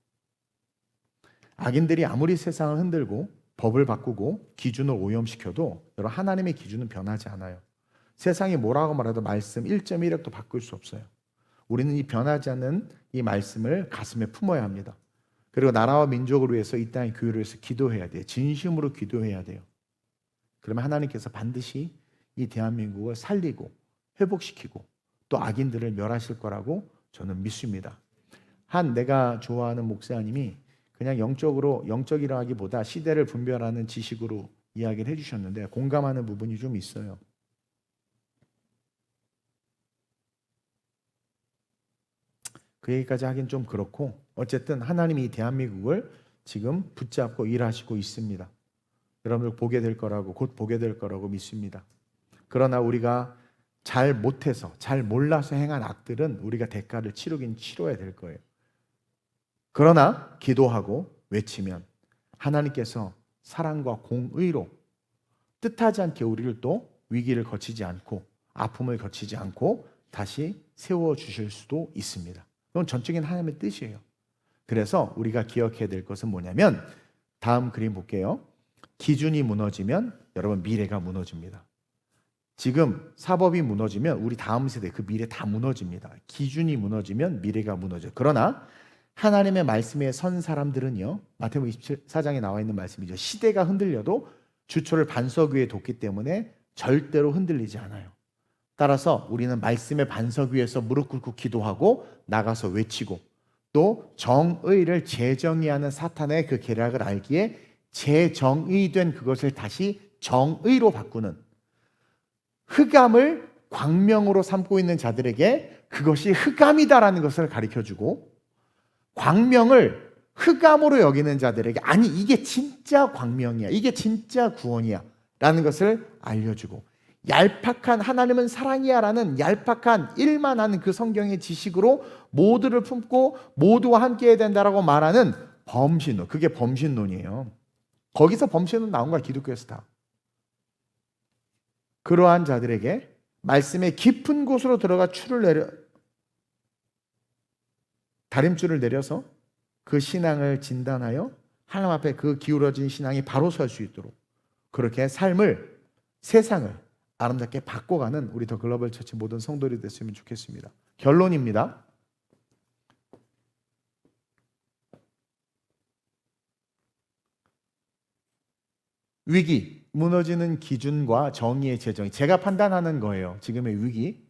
악인들이 아무리 세상을 흔들고 법을 바꾸고 기준을 오염시켜도 여러분 하나님의 기준은 변하지 않아요. 세상이 뭐라고 말해도 말씀 1.1획도 바꿀 수 없어요. 우리는 이 변하지 않는 이 말씀을 가슴에 품어야 합니다. 그리고 나라와 민족을 위해서 이 땅의 교회를 위해서 기도해야 돼요. 진심으로 기도해야 돼요. 그러면 하나님께서 반드시 이 대한민국을 살리고 회복시키고 또 악인들을 멸하실 거라고 저는 믿습니다. 내가 좋아하는 목사님이 그냥 영적이라 하기보다 시대를 분별하는 지식으로 이야기를 해주셨는데 공감하는 부분이 좀 있어요. 그 얘기까지 하긴 좀 그렇고, 어쨌든 하나님이 이 대한민국을 지금 붙잡고 일하시고 있습니다. 여러분들 보게 될 거라고, 곧 보게 될 거라고 믿습니다. 그러나 우리가 잘 못해서, 잘 몰라서 행한 악들은 우리가 대가를 치르긴 치러야 될 거예요. 그러나 기도하고 외치면 하나님께서 사랑과 공의로 뜻하지 않게 우리를 또 위기를 거치지 않고 아픔을 거치지 않고 다시 세워주실 수도 있습니다. 이건 전적인 하나님의 뜻이에요. 그래서 우리가 기억해야 될 것은 뭐냐면, 다음 그림 볼게요. 기준이 무너지면 여러분 미래가 무너집니다. 지금 사법이 무너지면 우리 다음 세대 그 미래 다 무너집니다. 기준이 무너지면 미래가 무너져요. 그러나 하나님의 말씀에 선 사람들은요, 마태복음 24장에 나와 있는 말씀이죠. 시대가 흔들려도 주초를 반석 위에 뒀기 때문에 절대로 흔들리지 않아요. 따라서 우리는 말씀의 반석 위에서 무릎 꿇고 기도하고 나가서 외치고, 또 정의를 재정의하는 사탄의 그 계략을 알기에 재정의된 그것을 다시 정의로 바꾸는, 흑암을 광명으로 삼고 있는 자들에게 그것이 흑암이다라는 것을 가르쳐주고, 광명을 흑암으로 여기는 자들에게 아니 이게 진짜 광명이야, 이게 진짜 구원이야 라는 것을 알려주고, 얄팍한 하나님은 사랑이야 라는 얄팍한 일만 하는 그 성경의 지식으로 모두를 품고 모두와 함께 해야 된다라고 말하는 범신론, 그게 범신론이에요. 거기서 범신론 나온 거야, 기독교에서 다. 그러한 자들에게 말씀의 깊은 곳으로 들어가 다림줄을 내려서 그 신앙을 진단하여 하나님 앞에 그 기울어진 신앙이 바로 설 수 있도록 그렇게 삶을, 세상을 아름답게 바꿔가는 우리 더 글로벌 처치 모든 성도들이 됐으면 좋겠습니다. 결론입니다. 위기, 무너지는 기준과 정의의 재정이, 제가 판단하는 거예요. 지금의 위기,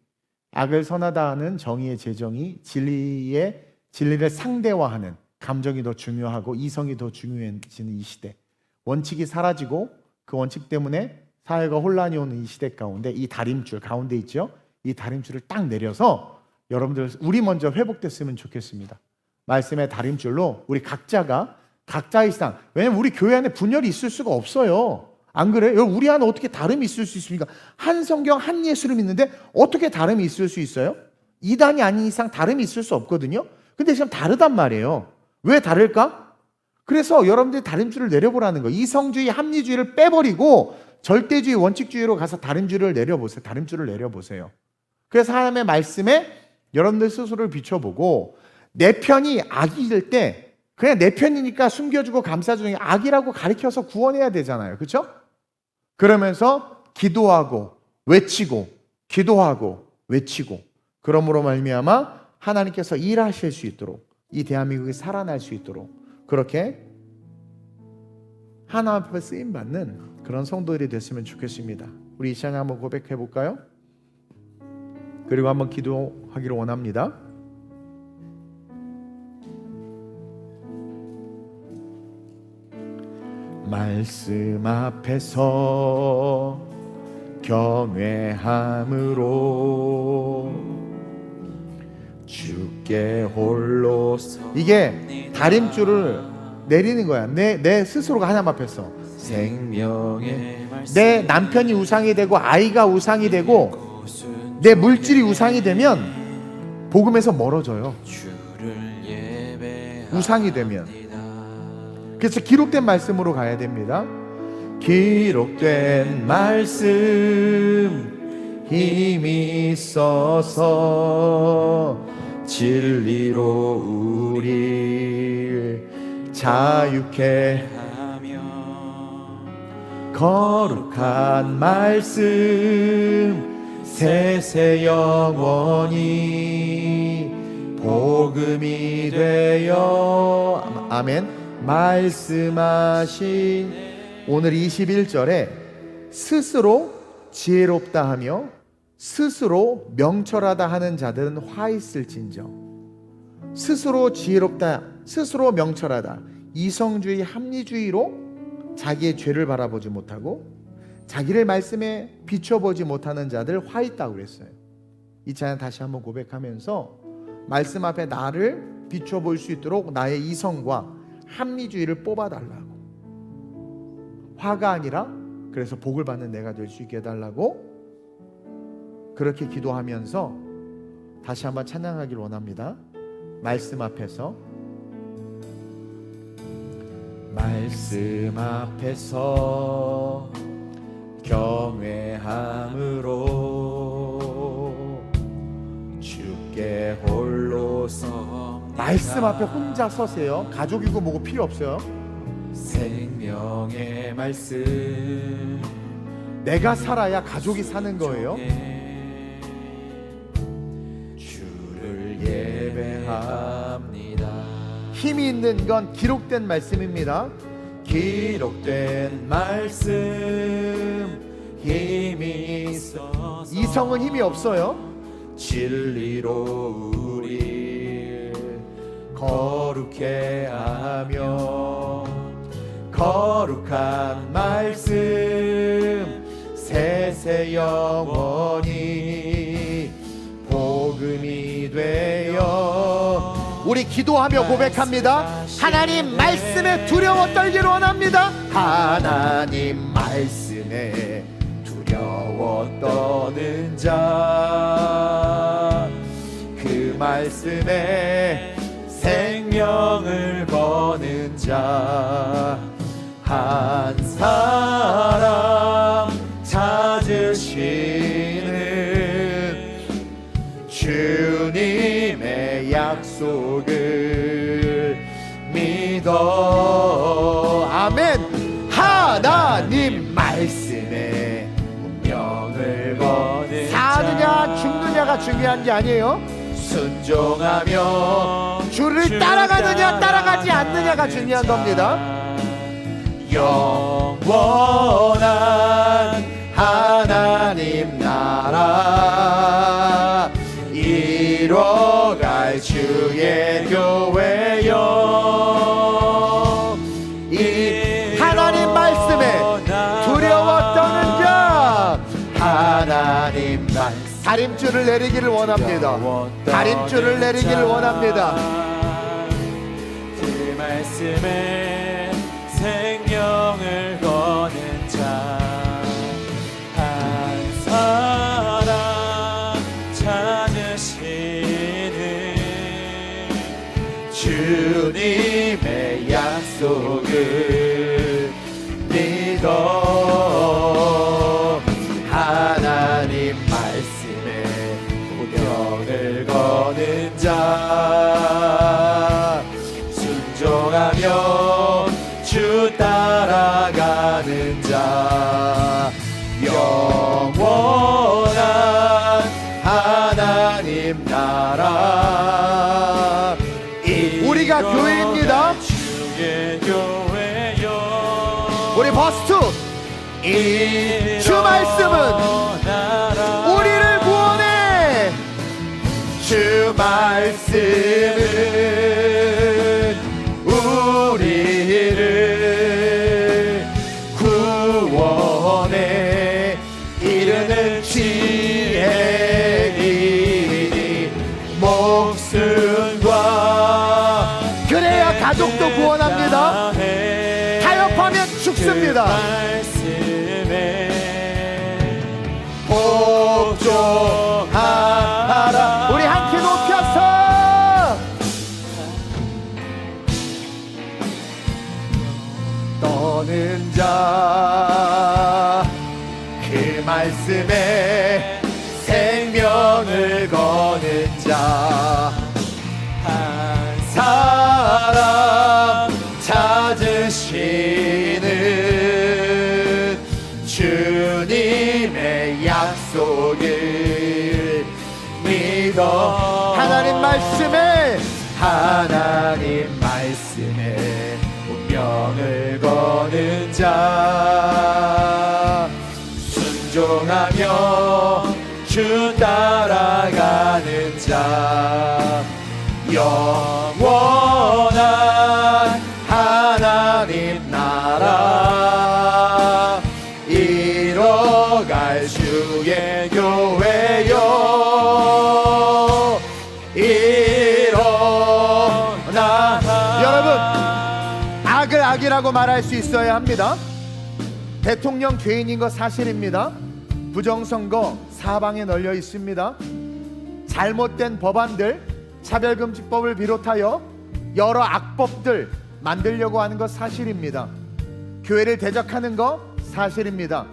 악을 선하다 하는 정의의 재정이 진리를 상대화하는 감정이 더 중요하고 이성이 더 중요해지는 이 시대, 원칙이 사라지고 그 원칙 때문에 사회가 혼란이 오는 이 시대 가운데 이 다림줄 가운데 있죠. 이 다림줄을 딱 내려서 여러분들 우리 먼저 회복됐으면 좋겠습니다. 말씀의 다림줄로 우리 각자가 각자의 신앙, 왜냐면 우리 교회 안에 분열이 있을 수가 없어요. 안 그래요? 우리 안에 어떻게 다름이 있을 수 있습니까? 한 성경 한 예수를 믿는데 어떻게 다름이 있을 수 있어요? 이단이 아닌 이상 다름이 있을 수 없거든요. 근데 지금 다르단 말이에요. 왜 다를까? 그래서 여러분들이 다림줄을 내려보라는 거예요. 이성주의, 합리주의를 빼버리고 절대주의, 원칙주의로 가서 다림줄을 내려보세요. 다림줄을 내려보세요. 그래서 하나님의 말씀에 여러분들 스스로를 비춰보고, 내 편이 악일 때 그냥 내 편이니까 숨겨주고 감싸주는 게 악이라고 가르쳐서 구원해야 되잖아요. 그렇죠? 그러면서 기도하고 외치고 기도하고 외치고, 그러므로 말미암아 하나님께서 일하실 수 있도록, 이 대한민국이 살아날 수 있도록 그렇게 하나님 앞에 쓰임받는 그런 성도들이 됐으면 좋겠습니다. 우리 이 시간에 한번 고백해 볼까요? 그리고 한번 기도하기를 원합니다. 말씀 앞에서 경외함으로 주께 홀로, 이게 다림줄을 내리는 거야. 내 스스로가 하나님 앞에서 내 남편이 우상이 되고 아이가 우상이 되고 내 물질이 우상이 되면 복음에서 멀어져요. 우상이 되면. 그래서 기록된 말씀으로 가야 됩니다. 기록된 말씀 힘이 있어서 진리로 우리 자유케 하며 거룩한 말씀 세세 영원히 복음이 되어 아멘. 말씀하신 오늘 21절에 스스로 지혜롭다 하며 스스로 명철하다 하는 자들은 화 있을진저. 스스로 지혜롭다, 스스로 명철하다, 이성주의, 합리주의로 자기의 죄를 바라보지 못하고 자기를 말씀에 비춰보지 못하는 자들 화 있다고 그랬어요. 이 찬양 다시 한번 고백하면서 말씀 앞에 나를 비춰볼 수 있도록 나의 이성과 합리주의를 뽑아달라고, 화가 아니라 그래서 복을 받는 내가 될 수 있게 해달라고 그렇게 기도하면서 다시 한번 찬양하길 원합니다. 말씀 앞에서, 말씀 앞에서 경외함으로 주께 홀로 서 말씀 앞에 혼자 서세요. 가족이고 뭐고 필요 없어요. 생명의 말씀 내가 살아야 가족이 사는 거예요. 주를 예배합니다. 힘이 있는 건 기록된 말씀입니다. 기록된 말씀 힘이 있어 이성은 힘이 없어요. 진리로 우리 거룩해 하며 거룩한 말씀 세세 영원히 복음이 되어 우리 기도하며 고백합니다. 하나님 말씀에 두려워 떨기를 원합니다. 하나님 말씀에 두려워 떠는 자, 그 말씀에 생명을 거는 자, 한 사람 찾으시는 주님의 약속을 믿어. 아멘. 하나님 말씀에 운명을 거는 사느냐 죽느냐가 중요한 게 아니에요. 순종하며 주를 따라가느냐 따라가지 않느냐가 중요한 겁니다. 영원한 하나님 나라 이뤄갈 주의 교회여, 이 하나님 말씀에 두려워 떠는 자, 하나님 말씀 다림줄을 내리기를 원합니다. 다림줄을 내리기를 원합니다. 그 말씀에 생명을 거는 자, 한 사람 찾으시는 주님의 약속을 믿어. 하나님 말씀에 운명을 거는 자, 순종하며 주 따라가는 자, 영원한 하나님 나라. 우리가 교회입니다. 주의 교회여. 우리 버스트 이 주 말씀은 우리를 구원해. 주 말씀은 우리를 구원해 이르는 지혜이니 목숨과 그래야 가족도 구원합니다. 타협하면 죽습니다. 복종하라. 우리 한 키 높여서 거는 자, 그 말씀에 생명을 거는 자, 한 사람 찾으시는 주님의 약속을 믿어. 하나님 말씀에 운명을 거는 자, 순종하며 주 따라가는 자, 영원한 하나님 나라 이뤄갈 주의 교회요 일어나. 여러분, 악을 악이라고 말할 수 있어야 합니다. 대통령 죄인인 거 사실입니다. 부정선거 사방에 널려 있습니다. 잘못된 법안들, 차별금지법을 비롯하여 여러 악법들 만들려고 하는 것 사실입니다. 교회를 대적하는 거 사실입니다.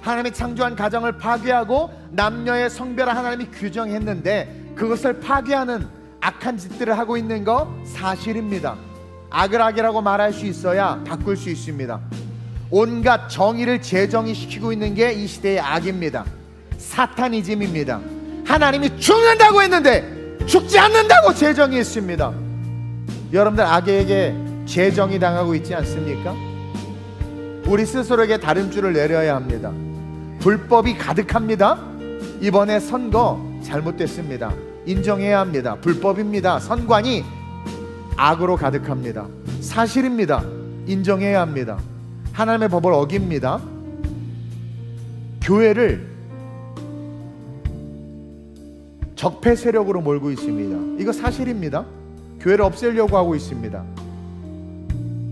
하나님이 창조한 가정을 파괴하고 남녀의 성별을 하나님이 규정했는데 그것을 파괴하는 악한 짓들을 하고 있는 거 사실입니다. 악을 악이라고 말할 수 있어야 바꿀 수 있습니다. 온갖 정의를 재정의시키고 있는 게 이 시대의 악입니다. 사타니즘입니다. 하나님이 죽는다고 했는데 죽지 않는다고 재정의했습니다. 여러분들 악에게 재정의 당하고 있지 않습니까? 우리 스스로에게 다름줄을 내려야 합니다. 불법이 가득합니다. 이번에 선거 잘못됐습니다. 인정해야 합니다. 불법입니다. 선관위 악으로 가득합니다. 사실입니다. 인정해야 합니다. 하나님의 법을 어깁니다. 교회를 적폐 세력으로 몰고 있습니다. 이거 사실입니다. 교회를 없애려고 하고 있습니다.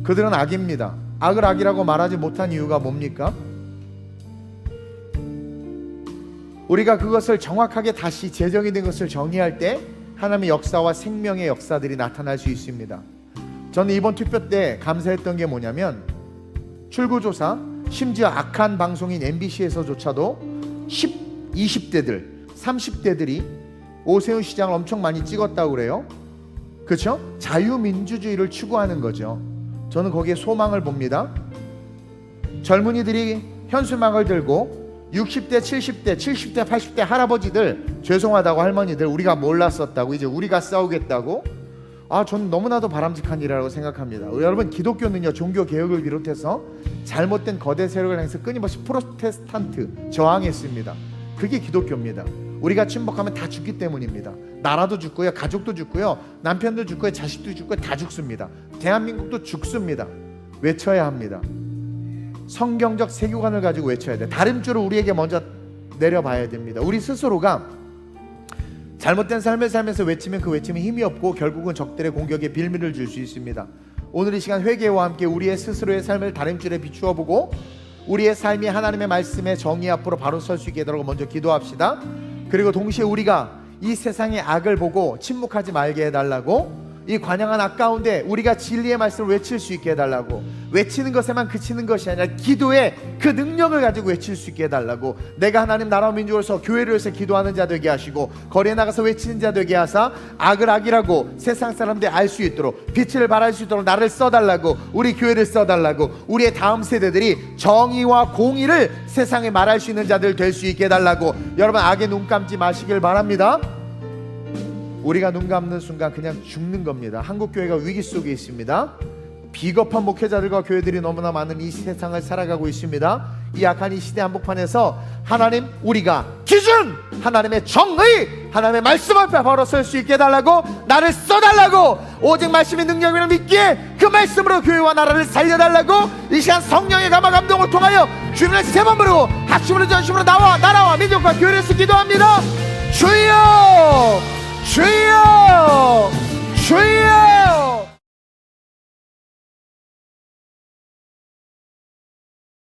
그들은 악입니다. 악을 악이라고 말하지 못한 이유가 뭡니까? 우리가 그것을 정확하게 다시 제정이 된 것을 정의할 때 하나님의 역사와 생명의 역사들이 나타날 수 있습니다. 저는 이번 투표 때 감사했던 게 뭐냐면 출구조사, 심지어 악한 방송인 MBC에서조차도 20대들, 30대들이 오세훈 시장을 엄청 많이 찍었다고 그래요. 그렇죠? 자유민주주의를 추구하는 거죠. 저는 거기에 소망을 봅니다. 젊은이들이 현수막을 들고 60대, 70대, 70대, 80대 할아버지들, 죄송하다고 할머니들, 우리가 몰랐었다고, 이제 우리가 싸우겠다고. 저는 너무나도 바람직한 일이라고 생각합니다. 여러분, 기독교는요, 종교 개혁을 비롯해서 잘못된 거대 세력을 향해서 끊임없이 프로테스탄트 저항했습니다. 그게 기독교입니다. 우리가 침묵하면 다 죽기 때문입니다. 나라도 죽고요, 가족도 죽고요, 남편도 죽고요, 자식도 죽고요, 다 죽습니다. 대한민국도 죽습니다. 외쳐야 합니다. 성경적 세계관을 가지고 외쳐야 돼. 다름줄을 우리에게 먼저 내려봐야 됩니다. 우리 스스로가 잘못된 삶을 살면서 외치면 그 외침이 힘이 없고 결국은 적들의 공격에 빌미를 줄 수 있습니다. 오늘 이 시간 회개와 함께 우리의 스스로의 삶을 다름줄에 비추어 보고 우리의 삶이 하나님의 말씀의 정의 앞으로 바로 설 수 있게 되도록 먼저 기도합시다. 그리고 동시에 우리가 이 세상의 악을 보고 침묵하지 말게 해달라고, 이 관영한 악 가운데 우리가 진리의 말씀을 외칠 수 있게 해달라고, 외치는 것에만 그치는 것이 아니라 기도의 그 능력을 가지고 외칠 수 있게 해달라고, 내가 하나님 나라와 민족을 위해서 교회를 위해서 기도하는 자 되게 하시고 거리에 나가서 외치는 자 되게 하사 악을 악이라고 세상 사람들이 알 수 있도록, 빛을 발할 수 있도록 나를 써달라고, 우리 교회를 써달라고, 우리의 다음 세대들이 정의와 공의를 세상에 말할 수 있는 자들 될 수 있게 해달라고. 여러분, 악에 눈 감지 마시길 바랍니다. 우리가 눈 감는 순간 그냥 죽는 겁니다. 한국교회가 위기 속에 있습니다. 비겁한 목회자들과 교회들이 너무나 많은 이 세상을 살아가고 있습니다. 이 악한 이 시대 한복판에서 하나님, 우리가 기준, 하나님의 정의, 하나님의 말씀 앞에 바로 설 수 있게 해달라고, 나를 써달라고, 오직 말씀의 능력을 믿기에 그 말씀으로 교회와 나라를 살려달라고, 이 시간 성령의 감화 감동을 통하여 주님을 세 번 부르고 합심으로 전심으로 나와 나라와 민족과 교회를 기도합니다. 주여!